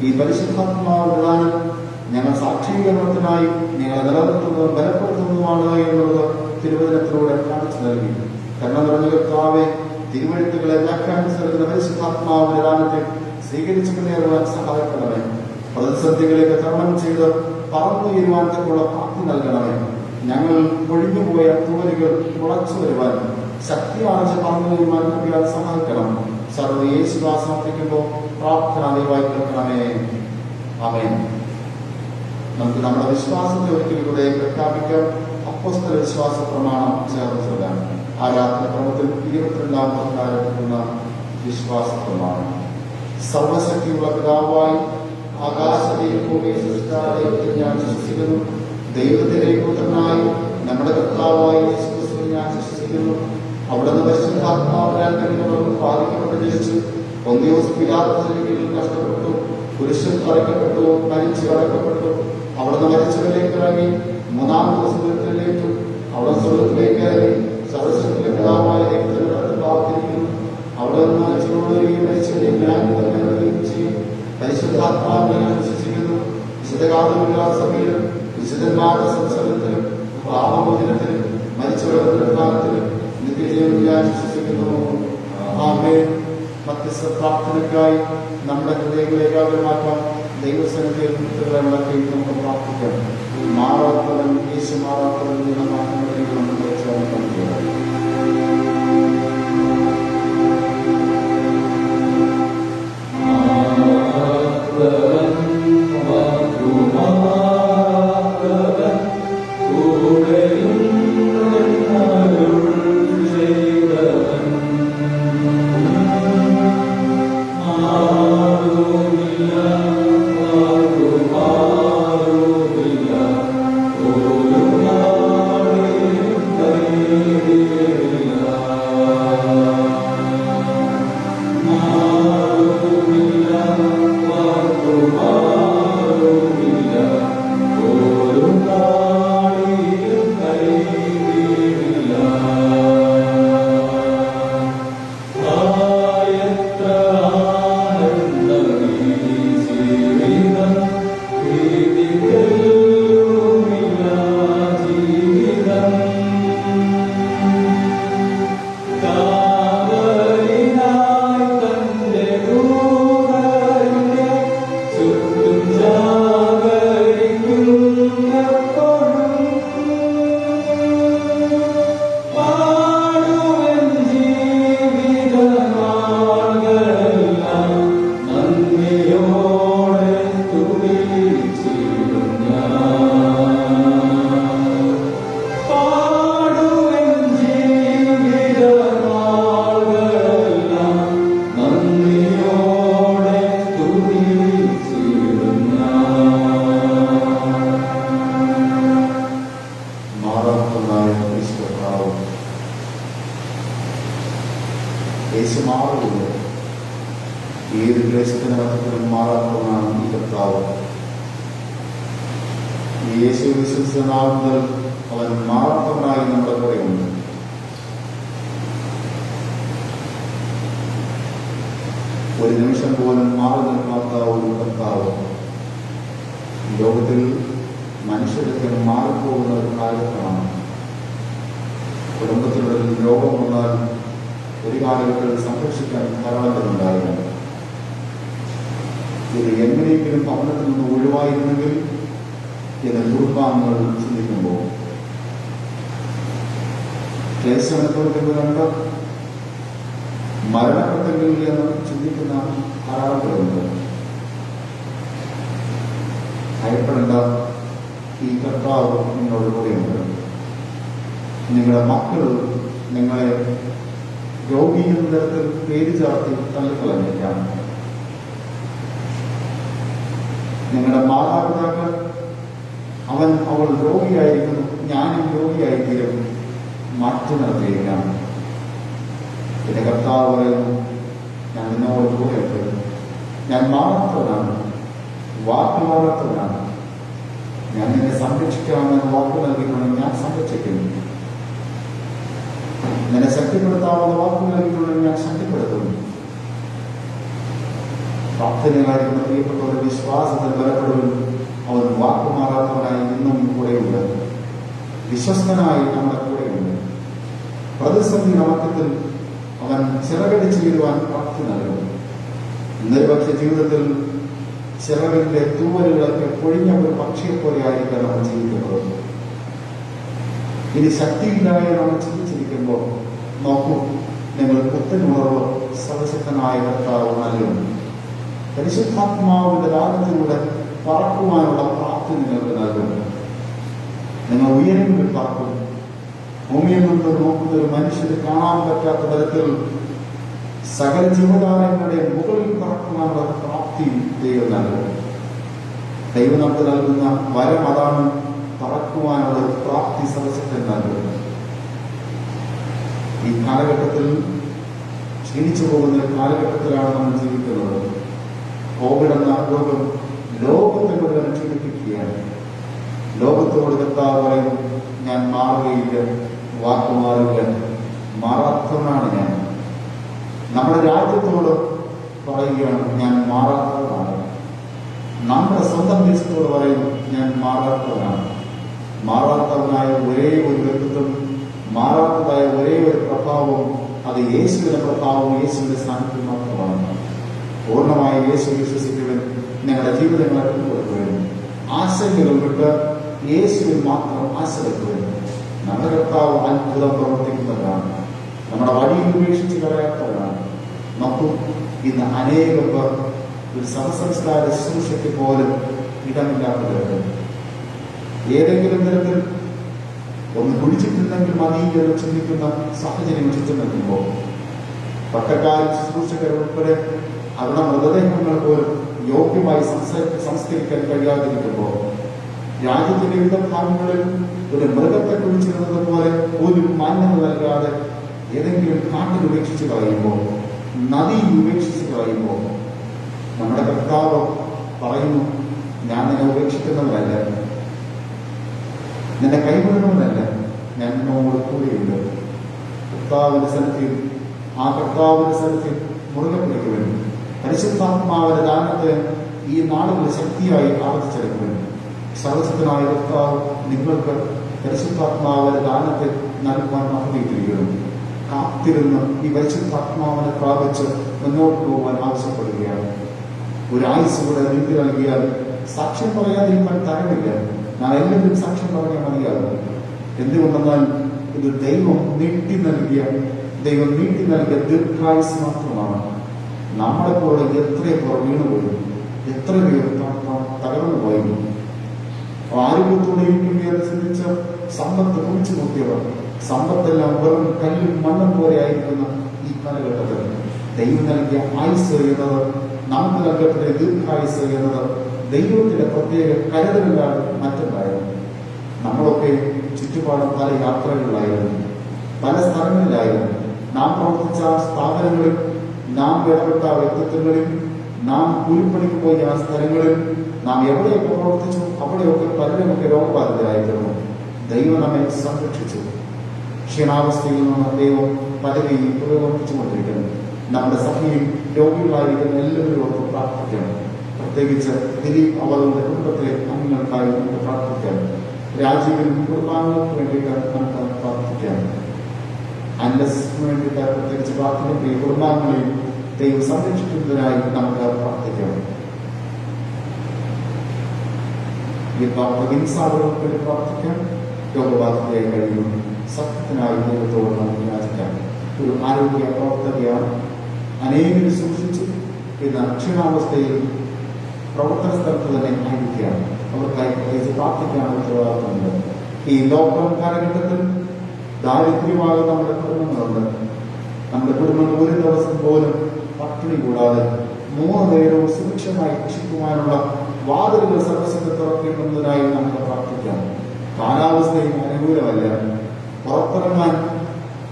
Speaker 1: ഈ പരിശുദ്ധാത്മാവിന്റെ ദാനം ഞങ്ങൾ സാക്ഷീകരണത്തിനായി ഞങ്ങളെ നിലനിർത്തുന്നതും ബലപ്പെടുത്തുന്നതുമാണ് എന്നുള്ളത് തിരുവചനത്തിലൂടെ കാണിച്ചു നൽകി. കരുണ നിറഞ്ഞ കർത്താവെ, തിരുവഴുത്തുകളെ വ്യാഖ്യാനിച്ചു നൽകുന്ന പരിശുദ്ധാത്മാവിന്റെ ദാനത്തെ സ്വീകരിച്ചു മുന്നേറുവാൻ സഹായിക്കണമേ. പ്രതിസന്ധികളെയൊക്കെ തരണം ചെയ്ത് പറന്നുയരുവാൻ തക്കുള്ള പ്രാപ്തി നൽകണമേ. ഞങ്ങൾ ഒഴിഞ്ഞുപോയ തുവലുകൾ മുളച്ചു വരുവാൻ ശക്തി ആർജ് പറന്നുയരുവാൻ കൃപയാൽ സഹായിക്കണം. സർവ്വ യേശുദാസം അർപ്പിക്കുമ്പോൾ പ്രാർത്ഥന ദയവായി കേൾക്കണമേ. ആമേൻ. നമുക്ക് നമ്മുടെ വിശ്വാസത്തെ ഒരിക്കൽ കൂടെ പ്രഖ്യാപിക്കാം. അപ്പോസ്തല വിശ്വാസ പ്രമാണം ചേർന്ന് ചൊല്ലാൻ. ആരാധന ക്രമത്തിൽ 22-ാം പ്രകാരപ്പെടുന്ന വിശ്വാസ പ്രമാണം. സർവശക്തിയുള്ള പിതാവായി ആകാശത്തെയും ഭൂമിയെയും സൃഷ്ടാദൈവത്തിൽ ഞാൻ വിശ്വസിക്കുന്നു. ദൈവത്തിലെ പുത്രനായി നമ്മുടെ കർത്താവായ യേശുക്രിസ്തുവിൽ ഞാൻ വിശ്വസിക്കുന്നു. അവിടുന്ന് പരിശുദ്ധാത്മാവിനാൽ പാലിക്കപ്പെട്ട് ജനിച്ചു. പൊന്തിയോസ് പിലാത്തോസിന്റെ കീഴിൽ കഷ്ടപ്പെട്ടു, കുരിശിൽ തറയ്ക്കപ്പെട്ടു, മരിച്ചു അടക്കപ്പെട്ടു. അവിടുന്ന് മരിച്ചവരിലേക്ക് ഇറങ്ങി 3-ാം ദിവസം ഉയർത്തെഴുന്നേറ്റു. അവിടെ സ്വർഗ്ഗത്തിലേക്ക് കയറി സർവ്വശക്തിയുടെ പിതാവായ ദൈവത്തിന്റെ വലത്ത് ഭാഗത്തിരിക്കുന്നു. അവിടെ നിന്ന് മരിച്ചവരുടെയും മരിച്ചവരെയും ന്യായവിധിക്കുകയും ചെയ്യും. പരിശുദ്ധാത്മാവിനെ ഞാൻ വിശ്വസിക്കുന്നു. വിശുദ്ധകാലമില്ലാ സഭയിലും വിശുദ്ധന്മാരുടെ സംസർഗത്തിലും പാപമോചനത്തിലും മരിച്ചവരുടെ പുനരുത്ഥാനത്തിലും നിത്യജീവൻ ഞാൻ വിശ്വസിക്കുന്നു. ആമേൻ. മധ്യസ്ഥ പ്രാർത്ഥനയ്ക്കായി നമ്മുടെ ഹൃദയങ്ങളെ ഏകാഗ്രമാക്കാം. ദൈവസന്നിധിയിൽ മുദ്രകളെ നമുക്ക് പ്രാർത്ഥിക്കാം. മാറാത്തവൻ യേശു മാറാത്തവൻ എന്ന മാറ്റങ്ങളിലേക്ക് നമ്മൾ ചേർന്ന് പഠിക്കുക. യേശു മാറുകയില്ല. ഏത് ക്ലേശത്തിന് മധ്യത്തിലും മാറാത്തവനാണ് ഈ കർത്താവ്. യേശു വിശ്വസിച്ച നാൾ മുതൽ അവൻ മാറാത്തവനായി നമ്മുടെ കൂടെയുണ്ട്. ഒരു നിമിഷം പോലും മാറി നിൽക്കാത്ത ഒരു കർത്താവ്. ലോകത്തിൽ മനുഷ്യരൊക്കെ മാറിപ്പോകുന്ന ഒരു കാലഘട്ടമാണ്. കുടുംബത്തിലുള്ള രോഗം വന്നാൽ ഒരു കാലഘട്ടത്തിൽ സംരക്ഷിക്കാൻ ധാരാളമുണ്ടായിരുന്നു. ഇത് എങ്ങനെയെങ്കിലും ഭവനത്തിൽ നിന്ന് ഒഴിവായിരുന്നെങ്കിൽ എന്ന് കുടുംബാംഗങ്ങൾ ചിന്തിക്കുമ്പോൾ ക്ലേശം അനുഭവിക്കുന്നതുകൊണ്ട് മരണപ്പെട്ടെങ്കിൽ എന്ന് ചിന്തിക്കുന്ന ധാരാളങ്ങളുണ്ട്. ഭയപ്പെടേണ്ട, ഈ കർത്താവ് നിങ്ങളുടെ കൂടെയുണ്ട്. നിങ്ങളുടെ മക്കൾ നിങ്ങളെ രോഗിയെന്ന തരത്തിൽ പേര് ചാർത്തി തള്ളിക്കളഞ്ഞേക്കാം. നിങ്ങളുടെ മാതാപിതാക്കൾ അവൾ രോഗിയായിരിക്കുന്നു, ഞാനും രോഗിയായിത്തീരും മാറ്റി നിർത്തിയേക്കാം. പിന്നെ കർത്താവ് പറയുന്നു, ഞാൻ നിന്നോട് കൂടെയുണ്ട്. ഞാൻ മാറാത്തവനാണ്, വാക്ക് മാറാത്തവനാണ്. ഞാൻ നിന്നെ സംരക്ഷിക്കാമെന്ന് വാക്ക് നൽകിയിട്ടുണ്ടെങ്കിൽ ഞാൻ സംരക്ഷിക്കുന്നു. നിന്നെ ശക്തിപ്പെടുത്താവുന്ന വാക്ക് നൽകിയിട്ടുണ്ടെങ്കിൽ ഞാൻ ശക്തിപ്പെടുത്തുന്നു. പ്രാർത്ഥനയായിരിക്കുന്ന പ്രിയപ്പെട്ടവരുടെ വിശ്വസ്തനായി നമ്മുടെ കൂടെയുണ്ട്. പ്രതിസന്ധിയുടെ മധ്യത്തിൽ അവൻ ചിറകടിച്ചു വീഴുവാൻ പ്രാപ്തി നൽകും. ഇന്നൊരു പക്ഷേ ജീവിതത്തിൽ ചിറകിന്റെ തൂവലുകളൊക്കെ പൊഴിഞ്ഞ ഒരു പക്ഷിയെ പോലെ ആയിരിക്കാം നമ്മൾ ജീവിക്കുന്നത്. ഇനി ശക്തിയില്ലാതെ നമ്മൾ ചിന്തിച്ചിരിക്കുമ്പോൾ നോക്കൂ, നിങ്ങൾ പുത്തനുണർവ് സർവശക്തനായ കർത്താവ് നൽകും. പരിശുദ്ധാത്മാവിന്റെ ദാനത്തിലൂടെ പറക്കുവാനുള്ള പ്രാപ്തി നിങ്ങൾക്ക് നൽകും. നിങ്ങൾ ഉയരങ്ങളിൽ പറക്കും. ഭൂമിയിൽ നിന്ന് നോക്കുന്ന ഒരു മനുഷ്യന് കാണാൻ പറ്റാത്ത തരത്തിൽ സകല ജീവധാരങ്ങളുടെ മുകളിൽ പറക്കുവാനുള്ള പ്രാപ്തി ദൈവം നൽകും. ദൈവം നമുക്ക് നൽകുന്ന വരം അതാണ്, പറക്കുവാനുള്ള പ്രാപ്തി സർവശക്തൻ നൽകും. ഈ കാലഘട്ടത്തിൽ ക്ഷീണിച്ചു പോകുന്ന ഒരു കാലഘട്ടത്തിലാണ് നമ്മൾ ജീവിക്കുന്നത്. കോവിഡ് എന്ന രോഗം ലോകത്തെ മുഴുവൻ ക്ഷീണിപ്പിക്കുകയാണ്. ലോകത്തോട് കർത്താവ് പറയും, ഞാൻ മാറുകയില്ല, വാക്കുമാറില്ല, മാറാത്തവനാണ് ഞാൻ. നമ്മുടെ രാജ്യത്തോട് പറയുകയാണ്, ഞാൻ മാറാത്തവനാണ്. നമ്മുടെ സ്വന്തം ദേശത്തോട് പറയും, ഞാൻ മാറാത്തവനാണ്. മാറാത്തവനായ ഒരേ ഒരു വ്യക്തിത്വം, മാറാത്തതായ ഒരേ ഒരു പ്രഭാവം, അത് യേശുവിന്റെ പ്രഭാവം, യേശുവിന്റെ സാന്നിധ്യം മാത്രമാണ്. പൂർണ്ണമായി യേശു വിശ്വസിക്കുവാൻ നിങ്ങളുടെ ജീവിതങ്ങളെ കൊണ്ടുകൊടുക്കുവാൻ, ആശങ്കകൾ വിട്ട് യേശുവിൽ മാത്രം ആശ്രയിക്കുവാൻ. നമ്മുടെ കർത്താവ് അത്ഭുതം പ്രവർത്തിക്കുന്നവരാണ്. നമ്മുടെ വഴിയിൽ ഉപേക്ഷിച്ച് കളയാത്തവരാണ്. നോക്കൂ, ഇന്ന് അനേകം പേർ ഒരു സമസംസ്കാര ശുശ്രൂഷയ്ക്ക് പോലും ഇടമില്ലാത്തവരുണ്ട്. ഏതെങ്കിലും തരത്തിൽ ഒന്ന് കുടിച്ചിട്ടുണ്ടെങ്കിൽ മതി എന്ന് ചിന്തിക്കുന്ന സാഹചര്യം ചുറ്റും നിൽക്കുമ്പോൾ, പട്ടക്കാരും ശുശ്രൂഷകരുൾപ്പെടെ അവരുടെ മൃതദേഹങ്ങൾ പോലും യോഗ്യമായി സംസ്കരിക്കാൻ കഴിയാതിരിക്കുമ്പോൾ, രാജ്യത്തിന്റെ വിവിധ ഭാഗങ്ങളിൽ ഒരു മൃഗത്തെ കുഴിച്ചിരുന്നത് പോലെ ഒരു മാന്യത നൽകാതെ ഏതെങ്കിലും കാട്ടിൽ ഉപേക്ഷിച്ച് കളയുമ്പോൾ, നദിയിൽ ഉപേക്ഷിച്ച് കളയുമ്പോൾ, നമ്മുടെ കർത്താവ് പറയുന്നു, ഞാൻ നിന്നെ ഉപേക്ഷിക്കുന്നവരല്ല, നിന്നെ കൈവിടുന്നവരല്ല, ഞാൻ നിന്നോട് കൂടെയുണ്ട്. കർത്താവിന്റെ സ്ഥലത്തിൽ ആ കർത്താവിന്റെ സ്ഥലത്തിൽ മുറുകെ പിടിക്കുവാൻ, പരിശുദ്ധാത്മാവിന്റെ ദാനത്തെ ഈ നാളുകളിൽ ശക്തിയായി ആവർത്തിച്ചെടുക്കുവാൻ സർവശക്തനായ കർത്താവ് നിങ്ങൾക്ക് പരിശുദ്ധാത്മാവിന്റെ ദാനത്തെ നൽകുവാൻ ആഗ്രഹിക്കുകയാണ്. കാത്തിരുന്ന് ഈ പരിശുദ്ധാത്മാവിനെ പ്രാപിച്ച് മുന്നോട്ട് പോകാൻ ആവശ്യപ്പെടുകയാണ്. ഒരായുസ് കൂടെ നീട്ടി നൽകിയാൽ സാക്ഷ്യം പറയാതിരിക്കാൻ തരമില്ല. ഞാൻ എല്ലാവരും സാക്ഷ്യം പറയാൻ മതിയാകും. എന്തുകൊണ്ടെന്നാൽ ഇത് ദൈവം നീട്ടി നൽകിയ ദീർഘായുസ് മാത്രമാണ്. നമ്മുടെ കൂടെ എത്രയോ പേർ വീണുപോയി, എത്രയോ തകർന്നു പോയി. ആരോഗ്യത്തോടെ ഇരിക്കുകയെന്ന് ചിന്തിച്ച സമ്പത്ത് കുറിച്ചു നോക്കിയവർ, സമ്പത്തെല്ലാം വെറും കല്ലും മണ്ണും പോലെ ആയിരിക്കുന്ന ഈ കാലഘട്ടത്തിൽ ദൈവം നൽകിയ ആയുസ് എന്നത്, നമുക്ക് നൽകപ്പെട്ട ദീർഘായുസ് എന്നത് ദൈവത്തിന്റെ പ്രത്യേക കരുതലില്ലാതെ മറ്റുണ്ടായിരുന്നു. നമ്മളൊക്കെ ചുറ്റുപാടും പല യാത്രകളിലായിരുന്നു, പല സ്ഥലങ്ങളിലായിരുന്നു. നാം പ്രവർത്തിച്ച സ്ഥാപനങ്ങളിൽ, നാം ഇടപെട്ട വ്യക്തിത്വങ്ങളിൽ, നാം കൂലിപ്പണിക്ക് പോയ ആ സ്ഥലങ്ങളിൽ, നാം എവിടെയൊക്കെ പ്രവർത്തിച്ചു അവിടെയൊക്കെ പലരുമൊക്കെ രോഗബാധിതരായിരുന്നു. ദൈവം നമ്മെ സംരക്ഷിച്ചു. ക്ഷീണാവസ്ഥയിൽ നിന്ന് ദൈവം പലരെയും പുനർവർത്തിച്ചുകൊണ്ടിരിക്കുന്നു. നമ്മുടെ സഭയിൽ രോഗികളായിരിക്കുന്ന എല്ലാവരോടും പ്രാർത്ഥിക്കണം. പ്രത്യേകിച്ച് ദിലീപ് അവരുടെ കുടുംബത്തിലെ അംഗങ്ങൾക്കായി നമുക്ക് പ്രാർത്ഥിക്കാം. രാജീവിനും കുടുംബാംഗങ്ങൾക്ക് വേണ്ടിയിട്ട് നമുക്ക് പ്രാർത്ഥിക്കാം. അൻലസിന് വേണ്ടിയിട്ട് പ്രത്യേകിച്ച് പ്രാർത്ഥനയും ഈ കുടുംബാംഗങ്ങളെയും ദൈവം സംരക്ഷിക്കുന്നതിനായി നമുക്ക് പ്രാർത്ഥിക്കാം. ഈ ഹിംസാവർക്ക് വേണ്ടി പ്രാർത്ഥിക്കാം. രോഗബാധിതയായി കഴിയും സത്യത്തിനായി ദൈവത്തോട് നമുക്ക് യാചിക്കാം. ഒരു ആരോഗ്യ പ്രവർത്തകയാണ്. അനേകം സൂക്ഷിച്ചു ഇന്ന് ക്ഷീണാവസ്ഥയിൽ പ്രവർത്തന സ്ഥലത്ത് തന്നെ ആയിരിക്കുകയാണ്. അവർക്കായി പ്രത്യേകിച്ച് പ്രാർത്ഥിക്കാനുള്ള ഉത്തരവാദിത്തമുണ്ട്. ഈ ലോക്ക്ഡൌൺ കാലഘട്ടത്തിൽ ദാരിദ്ര്യമായ നമ്മുടെ കുടുംബങ്ങളുണ്ട്. നമ്മുടെ കുടുംബങ്ങൾ ഒരു ദിവസം പോലും പട്ടിണി കൂടാതെ 3 നേരവും സുരക്ഷിതമായി രക്ഷിക്കുവാനുള്ള വാതിലുകൾ സർവശക്തി തുറക്കുന്നതിനായി നമുക്ക് പ്രാർത്ഥിക്കാം. കാലാവസ്ഥയും അനുകൂലമല്ല. പുറത്തിറങ്ങാൻ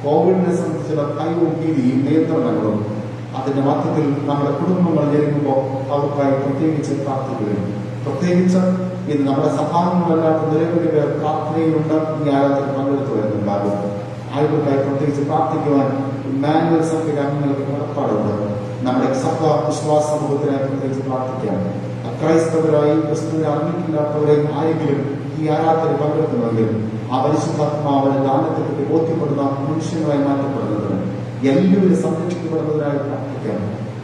Speaker 1: കോവിഡിനെ സംബന്ധിച്ചുള്ള കഴിവും ഭീതിയും നിയന്ത്രണങ്ങളും അതിന്റെ മധ്യത്തിൽ നമ്മുടെ കുടുംബങ്ങൾ ജനിക്കുമ്പോൾ അവർക്കായി പ്രത്യേകിച്ച് പ്രാർത്ഥിക്കുകയും, പ്രത്യേകിച്ച് ഇന്ന് നമ്മുടെ സഭാംഗങ്ങളല്ലാത്ത നിരവധി പേർ പ്രാർത്ഥനയിലുണ്ട്. ഈ ആരാധന പങ്കെടുത്തു വരുന്നുണ്ടാകും. ആളുകൾക്കായി പ്രത്യേകിച്ച് പ്രാർത്ഥിക്കുവാൻ മാനുവൽ സഭയുടെ അംഗങ്ങൾക്ക് പുറപ്പാടുണ്ട്. നമ്മുടെ സഭ വിശ്വാസ സമൂഹത്തിനായി പ്രത്യേകിച്ച് പ്രാർത്ഥിക്കാം. അക്രൈസ്തവരായി ക്രിസ്തുവിനെ അറിഞ്ഞിട്ടില്ലാത്തവരെയും ആരെങ്കിലും ഈ ആരാധന പങ്കെടുക്കുന്നുവെങ്കിൽ ആ പരിശുദ്ധാത്മാവിന്റെ ദാനത്തെപ്പറ്റി ബോധ്യപ്പെടുന്ന മനുഷ്യങ്ങളായി മാറ്റപ്പെടുന്നതിന് എല്ലാവരും സംരക്ഷിക്കപ്പെടുന്നതിനായി പ്രാർത്ഥിക്കാം.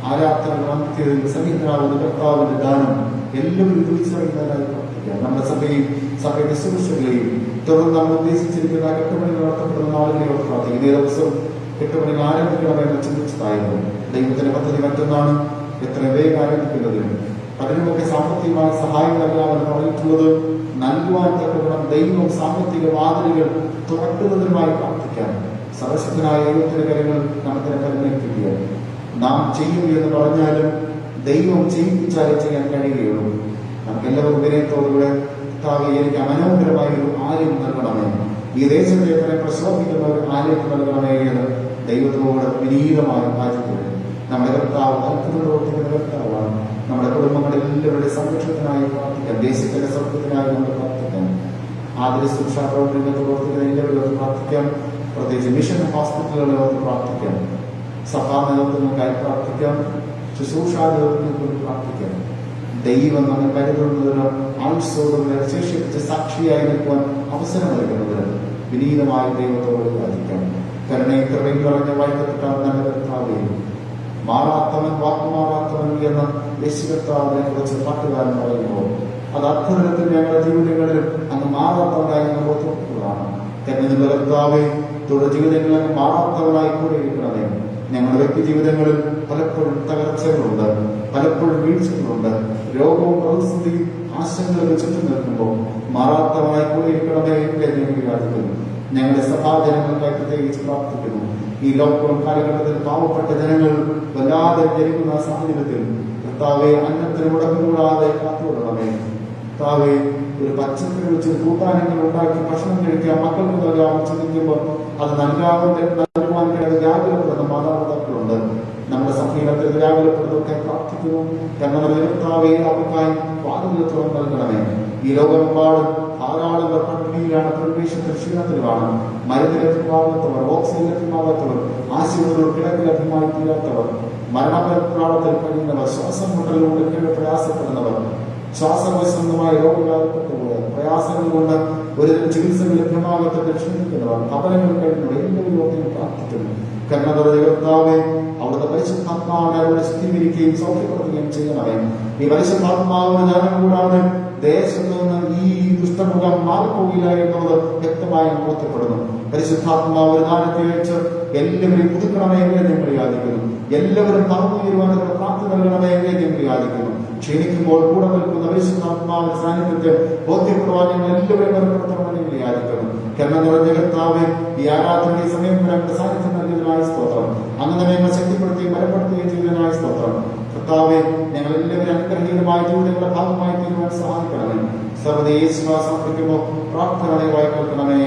Speaker 1: ആരാധനകൾ അന്ത്യത്തിൽ സന്നിഹിതനാവുന്ന കർത്താവിന്റെ ദാനം എല്ലാവരും തിരിച്ചറിയുന്നതിനായി പ്രാർത്ഥിക്കാം. നമ്മുടെ സഭയുടെ ശുശ്രൂഷകളെയും തുടർന്ന് നമ്മൾ ഉദ്ദേശിച്ചിരിക്കുന്ന കെട്ടുപണികൾ നടത്തപ്പെടുന്ന ആളുകളെയോ പ്രാർത്ഥിക്കും. ഇതേ ദിവസം കെട്ടുപണികൾ ആരംഭിക്കണമെന്ന് ചിന്തിച്ചതായിരുന്നു. ദൈവത്തിന്റെ പദ്ധതി മറ്റൊന്നാണ്, എത്ര വേഗം ആരംഭിക്കുന്നതിന് പലരുമൊക്കെ സാമ്പത്തികമായ സഹായം നൽകാമെന്ന് പറഞ്ഞിട്ടുള്ളത് നൽകുവാൻ തക്കവണ്ണം ദൈവം സാമ്പത്തിക വാതിലുകൾ തുറക്കുന്നതിനുമായി പ്രാർത്ഥിക്കാൻ സർവശക്തനായ ദൈവത്തിന്റെ കാര്യങ്ങൾ നമുക്ക് പരിഗണിക്കുകയാണ്. നാം ചെയ്യും എന്ന് പറഞ്ഞാലും ദൈവം ചെയ്യിപ്പിച്ചാലേ ചെയ്യാൻ കഴിയുകയുള്ളൂ. നമുക്ക് എല്ലാവരും വിനയത്തോടുകൂടെ എനിക്ക് മനോഹരമായ ഒരു ആലയം നൽകണമേ, ഈ ദേശത്തെ തന്നെ പ്രശോഭിക്കുന്ന ഒരു ആലയം നൽകണമേ എന്ന് ദൈവത്തോട് വിനീതമായി ആചരിക്കുന്നു. നമ്മുടെ കർത്താവ് അത്ഭുതം പ്രവർത്തിക്കുന്ന കർത്താവാണ്. നമ്മുടെ കുടുംബങ്ങളിൽ എല്ലാവരുടെ സംരക്ഷണത്തിനായി പ്രാർത്ഥിക്കാം. ദേശത്തിന്റെ സൗഖ്യത്തിനായി നമുക്ക് പ്രാർത്ഥിക്കാം. ആദ്യ ശുശ്രൂഷ പ്രവർത്തനത്തിൽ പ്രവർത്തിക്കുന്ന എല്ലാവരും പ്രാർത്ഥിക്കാം. പ്രത്യേകിച്ച് മിഷൻ ഹോസ്പിറ്റലുകളെ ഓർത്ത് പ്രാർത്ഥിക്കാം. സഭാ നേതൃത്വങ്ങൾക്കായി പ്രാർത്ഥിക്കാം. ശുശ്രൂഷാ നേതൃത്വങ്ങൾക്ക് പ്രാർത്ഥിക്കാം. ദൈവം നമ്മെ കരുതുന്നതിന് ആയുസ്സോടുകൂടെ ശേഷിപ്പിച്ച് സാക്ഷിയായി നിൽക്കുവാൻ അവസരം നൽകുന്നതിന് വിനീതമായി ദൈവത്തോട് പ്രാർത്ഥിക്കാം. കരുണയും കൃപയും പറഞ്ഞ വാഴ്ത്തപ്പെട്ടാൽ നല്ല കർത്താവേ, മാറാത്തവൻ വാക്കുമാറാത്തവൻ എന്ന യേശു കർത്താവിനെ കുറിച്ച് പാട്ടുകാരൻ പറയുമ്പോൾ അത് അർത്ഥതലത്തിൽ ഞങ്ങളുടെ ജീവിതങ്ങളിലും അങ്ങ് മാറാത്തവനായി ഞങ്ങൾ ബോധ്യപ്പെട്ടതാണ്. കരുണയുള്ള കർത്താവേ, തുടർ ജീവിതങ്ങളിൽ അങ്ങ് മാറാത്തവനായി കൂടെ ഇരിക്കണമേ. ഞങ്ങളുടെ വ്യക്തി ജീവിതങ്ങളിൽ പലപ്പോഴും തകർച്ചകളുണ്ട്, പലപ്പോഴും വീഴ്ചകളുണ്ട്. രോഗവും പ്രതിസന്ധിയും ആശങ്കകൾ ചുറ്റും നിൽക്കുമ്പോൾ മാറാത്തവനായി കൂടെ ഇരിക്കണമേ എന്ന് ഞങ്ങൾ പ്രാർത്ഥിക്കുന്നു. ഞങ്ങളുടെ സഭാജനങ്ങൾക്കായി പ്രത്യേകിച്ച് പ്രാർത്ഥിക്കുന്നു. ഈ ലോക്ക്ഡൌൺ കാലഘട്ടത്തിൽ പാവപ്പെട്ട ജനങ്ങൾ വല്ലാതെ ജനിക്കുന്ന സാഹചര്യത്തിൽ കർത്താവെ അന്നത്തിന് മുടക്കുകൂടാതെ കാത്തുകൊള്ളണമേ. കർത്താവെ, ഒരു പച്ചക്കറി വെച്ച് കൂട്ടാനങ്ങൾ ഉണ്ടാക്കി ഭക്ഷണം കഴിക്കാൻ മക്കൾക്ക് നൽകാമെന്ന് ചിന്തിക്കുമ്പോൾ അത് നൽകുവാൻ വ്യാകുലപ്പെടുന്ന മാതാപിതാക്കളുണ്ട്. നമ്മുടെ സഭയിലത്തിൽ വ്യാകുലപ്പെടുന്നതൊക്കെ പ്രാർത്ഥിക്കുന്നു. കർത്താവെ, അവർക്കായി വാതിലുകൾ നൽകണമേ. ഈ ലോകമെമ്പാടും ധാരാളം പേർ പട്ടിണിയിലാണ്, പ്രവേശനത്തിൽ ക്ഷീണത്തിലുമാണ്. മരുന്ന് ലഭ്യമാകാത്തവർ, ഓക്സിജൻ ലഭ്യമാകാത്തവർ, ആശുപത്രികൾ കിടക്ക് ലഭ്യമായി തീരാത്തവർ, മരണപ്രാളത്തിൽ കഴിയുന്നവർ, ശ്വാസം മുട്ടലിലൂടെ പ്രയാസപ്പെടുന്നവർ, ശ്വാസകോശമായ രോഗകാലപ്പെട്ടുപോയവർ, പ്രയാസങ്ങൾ കൊണ്ട് ഒരു ചികിത്സകൾ ലഭ്യമാകത്തെ ക്ഷണിക്കുന്നവർ, അപലങ്ങൾ കഴിയുന്നവർ എല്ലാവരും പ്രാർത്ഥിക്കുന്നു. കർത്താവേ, അവിടുത്തെ പരിശുദ്ധാത്മാവിനെ അവരുടെ ശുദ്ധീകരിക്കുകയും സൗഖ്യപ്പെടുത്തുകയും ചെയ്യണമേ. ഈ പരിശുദ്ധാത്മാവിന് ജ്ഞാനം കൂടാതെ ദേശത്ത് നിന്ന് ഈ ദുഷ്ടമുഖം മാറിപ്പോകില്ല എന്നുള്ളത് വ്യക്തമായി ബോധ്യപ്പെടുന്നു. പരിശുദ്ധാത്മാവ് ഒരു ജ്ഞാനത്തെ അയച്ച് എല്ലാവരെയും പുതുക്കണമേ എന്ന് ഞങ്ങൾ യാചിക്കുന്നു. എല്ലാവരും പറന്നുയരുവാനുള്ള പ്രാർത്ഥന നൽകണമേ എന്ന് ഞങ്ങൾ യാചിക്കുന്നു. ക്ഷീണിക്കുമ്പോൾ കൂടെ നിൽക്കുന്ന പരിശുദ്ധാത്മാവിന്റെ സാന്നിധ്യത്തെ ബോധ്യപ്പെടുവാൻ ഞങ്ങൾ എല്ലാവരും ഏർപ്പെടുത്തണമെന്ന് ഞങ്ങൾ യാചിക്കുന്നു. കരുണ നിറഞ്ഞ കർത്താവേ, ഈ ആരാധനയുടെ സമയം ഞങ്ങളുടെ സാന്നിധ്യം നൽകിയതിനായ സ്തോത്രം. അങ്ങനെ ഞങ്ങൾ ശക്തിപ്പെടുത്തുകയും ബലപ്പെടുത്തുകയും ചെയ്തതിനായ സ്തോത്രം. കർത്താവെ, ഞങ്ങൾ എല്ലാവരും അനുഗ്രഹീതമായ ജീവിതങ്ങളുടെ ഭാഗമായി തീരുവാൻ സഹായിക്കണമേ. സർവ്വദേശവാസം അർപ്പിക്കുമ്പോൾ പ്രാർത്ഥന കേൾക്കണമേ.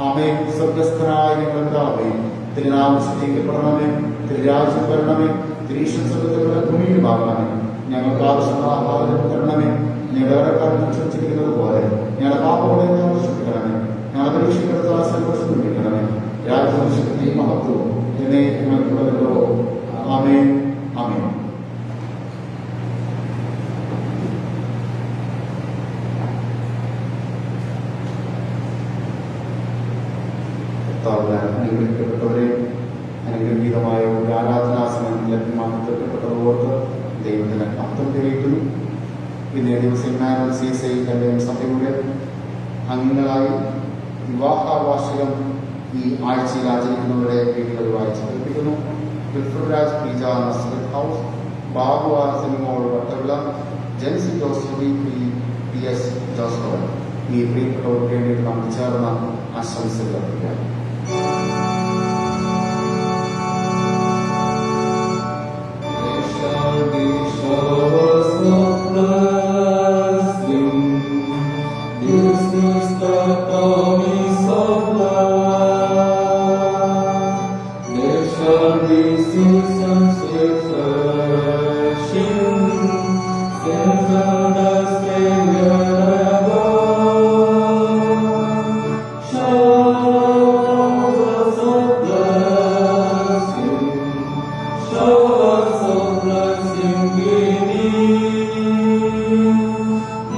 Speaker 1: ആമേൻ. സ്വർഗസ്ഥനായ ഞങ്ങൾ പിതാവേ, തിരുനാമം ശുദ്ധീകരിക്കപ്പെടണമേ. തിരുരാജ്യം വരണമേ. തിരീക്ഷണ ഭൂമിയിലുമാകണമേ. ഞങ്ങൾക്ക് ആവശ്യമുള്ള ആഹാരം തരണമേ. ഞങ്ങളുടെ ക്ഷണിച്ചിരിക്കുന്നത് പോലെ ഞങ്ങളുടെ പാപങ്ങളെ നശിപ്പിക്കണമേ. ഞങ്ങളുടെ പരീക്ഷപ്പെടുത്താൻ സന്തോഷിപ്പിക്കണമേ. രാജ്യവും ശക്തിയും മഹത്വവും എന്നേ ഞങ്ങൾക്കുള്ളതല്ലോ. ആമേൻ. ആമേൻ. അനുഗ്രഹിക്കപ്പെട്ടവരെ, അനുഗ്രഹീതമായ ഒരു ആരാധനാ സമയം ലഭ്യമാക്കി തീർക്കപ്പെട്ടതോർത്ത് ദൈവത്തിന് അർത്ഥം തെളിയിക്കുന്നു. ഇന്നേ ദിവസം ഇമ്മാനുവൽ CSI സഭയുടെ അംഗങ്ങളായി വിവാഹ വാർഷികം ഈ ആഴ്ചയിൽ ആചരിക്കുന്നവരുടെ വീടുകൾ വായിച്ച് കേൾപ്പിക്കുന്നു. പൃഥ്വിരാജ് പീജ Nazareth house, Babu R Sinimol Vattavila, Jency Joseph, PS Joseph. ഈ പ്രിയപ്പെട്ടവർക്ക് വേണ്ടിയിട്ട് നമുക്ക് ചേർന്ന ആശംസകൾ അർപ്പിക്കാം.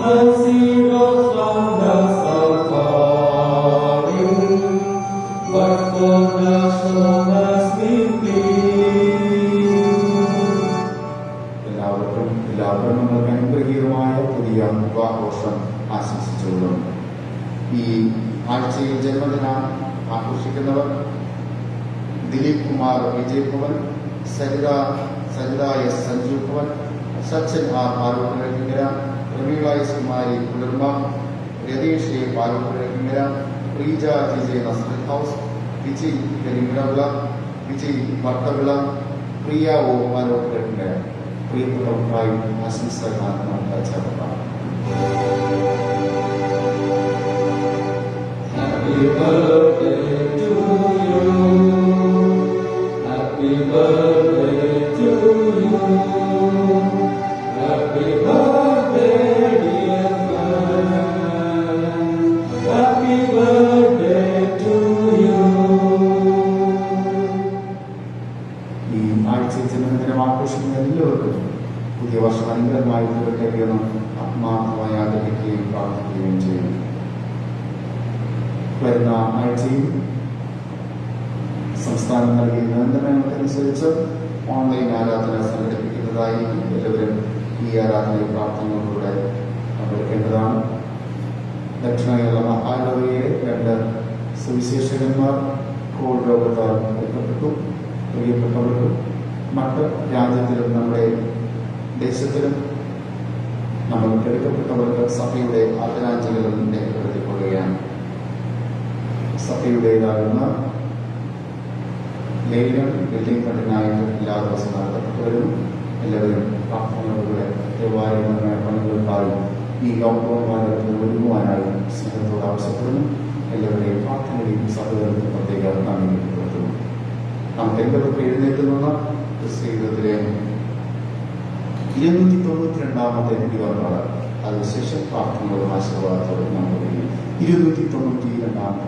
Speaker 3: Mercy goes from the south.
Speaker 1: പുതിയ വിവാഹവർഷം ആശംസിച്ചുകൊള്ളും. ഈ ആഴ്ചയിൽ ജന്മദിനം ആഘോഷിക്കുന്നവർ Dileep Kumar Vijay Bhavan, Saritha S Sanjeev Bhavan, Sachin R Palottukizhakkinkara, Prameela S Kumari Kulirma, Ratheesh A Palottukizhakkinkara, Preeja GJ Nazareth house, Vijay Karimilavila, Vijay Vattavila, Priya O Palottukizhakkinkara. പ്രിയപ്പെട്ടവർക്കായി ആശംസകൾ നമുക്ക് ചേർക്കാം.
Speaker 2: Happy birthday to you. Happy birthday to you. Happy birthday dear friend. Happy birthday to you.
Speaker 1: ഈ ആഴ്ചയിൽ ജന്മദിനം ആഘോഷിക്കുന്ന എല്ലാവർക്കും പുതിയ വർഷം അനുഗ്രഹമായി തീരട്ടെ എന്ന് ആത്മാർത്ഥമായി ആഗ്രഹിക്കുകയും പ്രാർത്ഥിക്കുകയും ചെയ്യും. വരുന്ന ആഴ്ചയിൽ സംസ്ഥാനം നൽകിയ നിയന്ത്രണങ്ങൾക്കനുസരിച്ച് ഓൺലൈൻ ആരാധന സംഘടിപ്പിക്കുന്നതായിരിക്കും. എല്ലാവരും ഈ ആരാധനയിൽ പ്രാർത്ഥനകളിലൂടെ പങ്കെടുക്കേണ്ടതാണ്. ദക്ഷിണ കേരള മഹാനഗരിയിലെ 2 സുവിശേഷകന്മാർ കോവിഡ് രോഗത്താൽ എടുക്കപ്പെട്ടു. പ്രിയപ്പെട്ടവർക്കും മറ്റ് രാജ്യത്തിലും നമ്മുടെ ദേശത്തിലും നമ്മൾ എടുക്കപ്പെട്ടവർക്ക് സഭയുടെ ആദരാഞ്ജലികൾ രേഖപ്പെടുത്തിക്കൊള്ളുകയാണ്. സഭയുടേതാകുന്ന ലേലം ബിൽഡിംഗ് ഫണ്ടിനായിട്ട് എല്ലാ ദിവസവും നടത്തപ്പെട്ടവരും എല്ലാവരും പ്രാർത്ഥനകളുടെ ദേവാലയമായ പണികൾക്കായി ഈ ലോക്ക്ഡൌൺ കാലഘട്ടത്തിൽ ഒരുങ്ങുവാനായി സ്നേഹത്തോട് ആവശ്യപ്പെടുന്നു. എല്ലാവരെയും പ്രാർത്ഥനയും സഹകരണത്തിൽ പ്രത്യേക നന്ദി രേഖപ്പെടുത്തുന്നു. നമുക്ക് എല്ലാവർക്കും എഴുന്നേറ്റ് നിന്ന് ക്രിസ്തീയത്തിലെ 292ാമത്തെ ദിവസമാണ്. അതിനുശേഷം പ്രാർത്ഥനകളും ആശീർവാദത്തോടും നമുക്ക് 292ാമത്തെ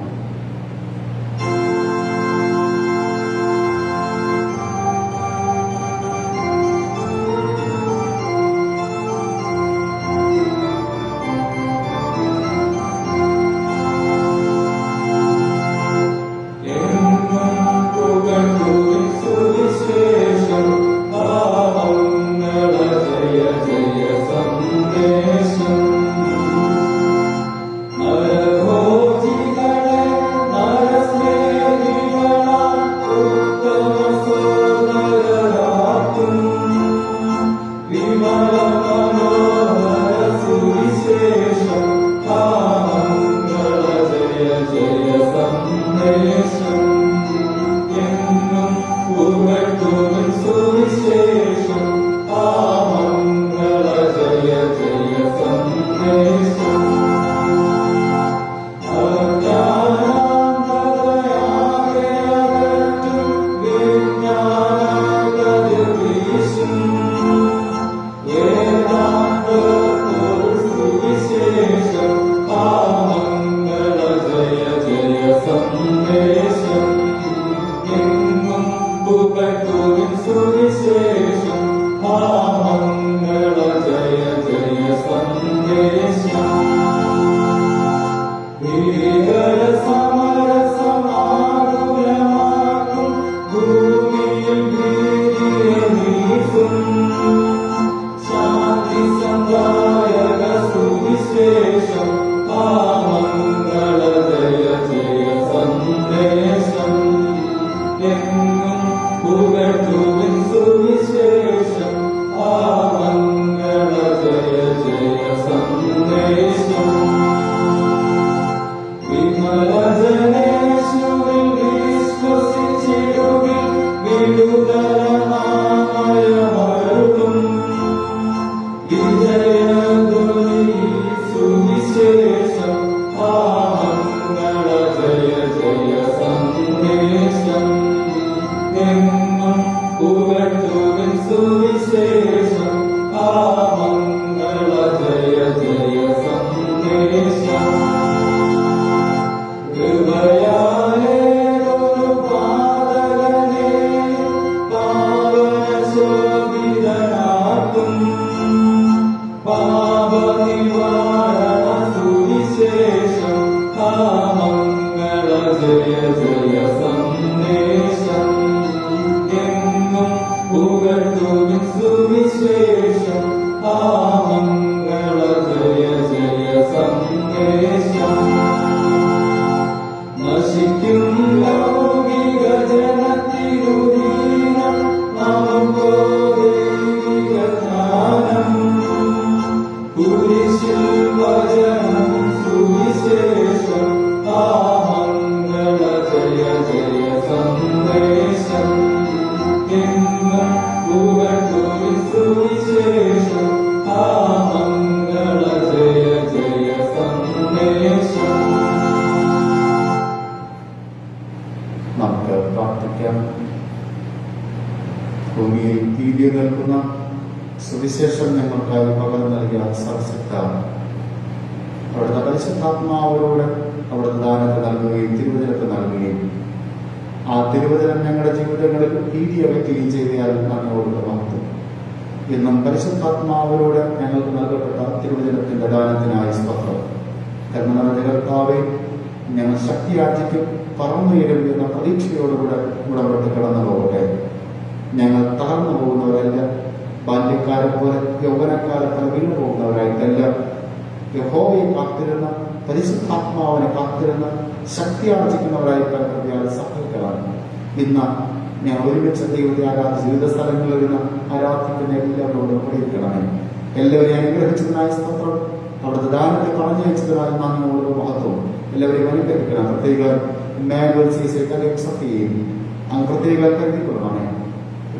Speaker 2: സുവിശേഷം ആ മംഗള
Speaker 1: മുന്തിയ നിൽക്കുന്ന സുവിശേഷം ഞങ്ങൾക്കായി പകർന്നു നൽകിയ സർവശക്ത അവിടുത്തെ പരിശുദ്ധാത്മാവരോട് അവിടുത്തെ ദാനത്തെ നൽകുകയും തിരുവചനത്തെ നൽകുകയും ആ തിരുവചനം ഞങ്ങളുടെ ജീവിതങ്ങളിൽ ഭീതി അകറ്റുകയും ചെയ്താൽ നന്ദിയോടുള്ള മഹത്വം. ഇന്നും പരിശുദ്ധാത്മാവരോട് ഞങ്ങൾക്ക് നൽകപ്പെട്ട തിരുവചനത്തിന്റെ ദാനത്തിനായി സ്തോത്രം. കരുണ നിറഞ്ഞ കർത്താവേ, ഞങ്ങൾ ശക്തിയാർജിക്കും പറന്നുയരും എന്ന പ്രതീക്ഷയോടുകൂടെ ഉടമ്പെട്ട് കടന്നു പോകട്ടെ. ഞങ്ങൾ തകർന്നു പോകുന്നവരല്ല, ബാല്യക്കാരെ പോലെ യൗവനക്കാരെ പോലെ വീണു പോകുന്നവരായിട്ടല്ല, യഹോവയെ കാത്തിരുന്ന പരിശുദ്ധാത്മാവിനെ കാത്തിരുന്ന ശക്തി ആർജിക്കുന്നവരായി പ്രകൃതിയാൽ സഹായിക്കണം. ഇന്ന് ഞങ്ങൾ ഒരുമിച്ച് ദൈവത്തെ ആരാധിച്ച് വിവിധ സ്ഥലങ്ങളിൽ നിന്ന് ആരാധിക്കുന്ന എല്ലാവരോടും പ്രയോഗിക്കണമേ. എല്ലാവരെയും അനുഗ്രഹിച്ചതിനായി സ്തോത്രം. അവിടുത്തെ ദാനത്തെ പറഞ്ഞയച്ചതിനായി നന്ദിയോടുള്ള മഹത്വം. എല്ലാവരെയും അനുഗ്രഹിക്കണം. പ്രത്യേക സത്യയും അങ്ങ് പ്രത്യേക കരുതിക്കൊള്ളണമേ.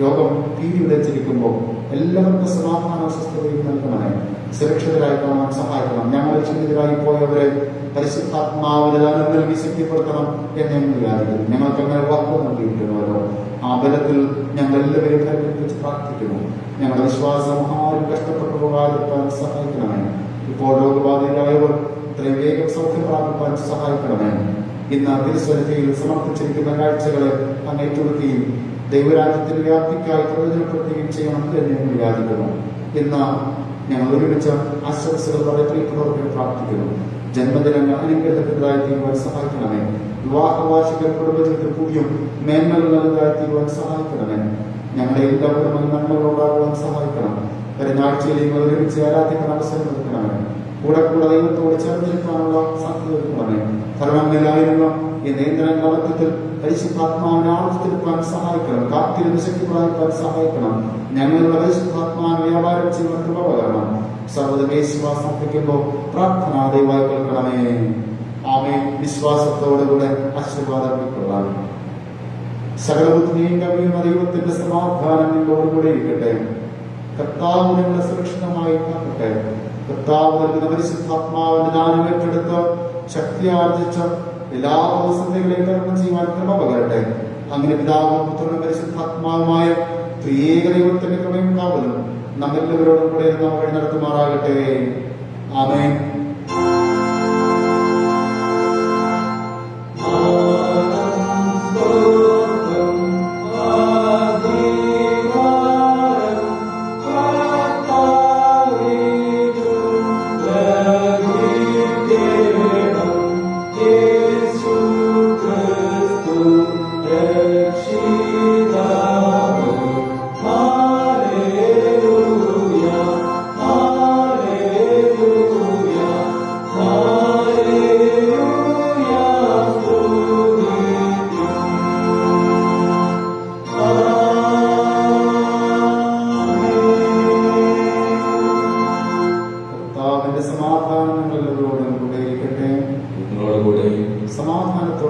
Speaker 1: രോഗം ഭീതി വിതച്ചിരിക്കുമ്പോൾ എല്ലാവർക്കും സമാധാന സ്വസ്ഥതയും നൽകണമേ. സുരക്ഷിതരായി കാണാൻ സഹായിക്കണം. ഞങ്ങൾ ക്ഷണിതരായി പോയവരെ പരിശുദ്ധാത്മാവിന് ദാനം നൽകി ശക്തിപ്പെടുത്തണം എന്ന് ഞങ്ങൾ വിചാരിക്കുന്നു. ഞങ്ങൾക്ക് അങ്ങനെ വാക്ക് നൽകിയിരിക്കുന്നവരോ ആ ബലത്തിൽ ഞങ്ങൾ എല്ലാവരും കരുതിപ്പിച്ച് പ്രാർത്ഥിക്കുന്നു. ഞങ്ങളുടെ വിശ്വാസം ആരും കഷ്ടപ്പെട്ടു പോകാതിരിക്കാൻ സഹായിക്കണമേ. ഇപ്പോൾ രോഗബാധിതരായവർ ഇത്രയും വേഗം സൗഖ്യം പ്രാപിക്കാൻ സഹായിക്കണമേ. ഇന്ന് തിരുസ്വരതയിൽ സമർപ്പിച്ചിരിക്കുന്ന കാഴ്ചകളെ അങ്ങ് ഏറ്റെടുക്കുകയും ദൈവരാജ്യത്തിന്റെ വ്യാപ്തിക്കായി പ്രയോജനപ്പെടുത്തുകയും ചെയ്യണം എന്ന് ഞങ്ങൾ വിചാരിക്കുന്നു. ഇന്ന് ഞങ്ങൾ ഒരുമിച്ച് ആശംസകൾ പ്രിയപ്പെട്ടവർക്ക് പ്രാർത്ഥിക്കുന്നു. ജന്മദിനങ്ങൾ അനുഗ്രഹത്തിൻ്റെതായി തീരുവാൻ സഹായിക്കണമേ. വിവാഹ വാർഷിക കുടുംബജീവിതത്തിൽ കൂടിയും മേന്മകൾ നല്ലതായി തീരുവാൻ സഹായിക്കണമേ. ഞങ്ങളുടെ എല്ലാവരും നന്മകളുണ്ടാകുവാൻ സഹായിക്കണം. പെരുന്നാഴ്ചയിൽ നിങ്ങൾ ഒരുമിച്ച് ആരാധിക്കുന്ന അവസരം നൽകണമേ. കൂടെ കൂടെ ദൈവത്തോട് ചേർന്നിരിക്കാനുള്ള സാധ്യത ഒരുക്കണമേ. ഭരണങ്ങളിലായിരുന്ന ഈ നിയന്ത്രണ അർത്ഥത്തിൽ പരിശുദ്ധാത്മാവിനെ ആവർത്തിക്കാൻ സഹായിക്കണം. കാത്തിരുന്ന് ശക്തി പ്രാപിക്കാൻ സഹായിക്കണം. ഞങ്ങളുടെ പരിശുദ്ധാത്മാവിനെ വ്യാപാരം ചെയ്യുവാൻ കൃപ പകരണം. സർവ്വതമേശ്വാസം അർപ്പിക്കുമ്പോൾ പ്രാർത്ഥന ദൈവമായി കേൾക്കണമേ. ആമേൻ. വിശ്വാസത്തോടുകൂടെ ആശീർവാദം കൊള്ളാം. സകലബുദ്ധിയും കവിയുന്ന ദൈവത്തിന്റെ സമാധാനം നിങ്ങളോടുകൂടെ ഇരിക്കട്ടെ. കർത്താവ് നിങ്ങളെ സുരക്ഷിതമായി കാക്കട്ടെ. കർത്താവ് നൽകുന്ന പരിശുദ്ധാത്മാവിന്റെ ദാനം ഏറ്റെടുത്ത് ശക്തി ആർജിച്ച് എല്ലാ ദിവസങ്ങളെയും കർമ്മം ചെയ്യുവാൻ കൃപ പകരട്ടെ. അങ്ങനെ പിതാവും പുത്രനും പരിശുദ്ധാത്മാവുമായ ത്രിയേക ദൈവത്തിന്റെ കൃപയും കാവലും നമ്മെല്ലാവരോടും കൂടെ നാം വഴി നടത്തുമാറാകട്ടെ. ആമേൻ. സമാധാനത്തോടെ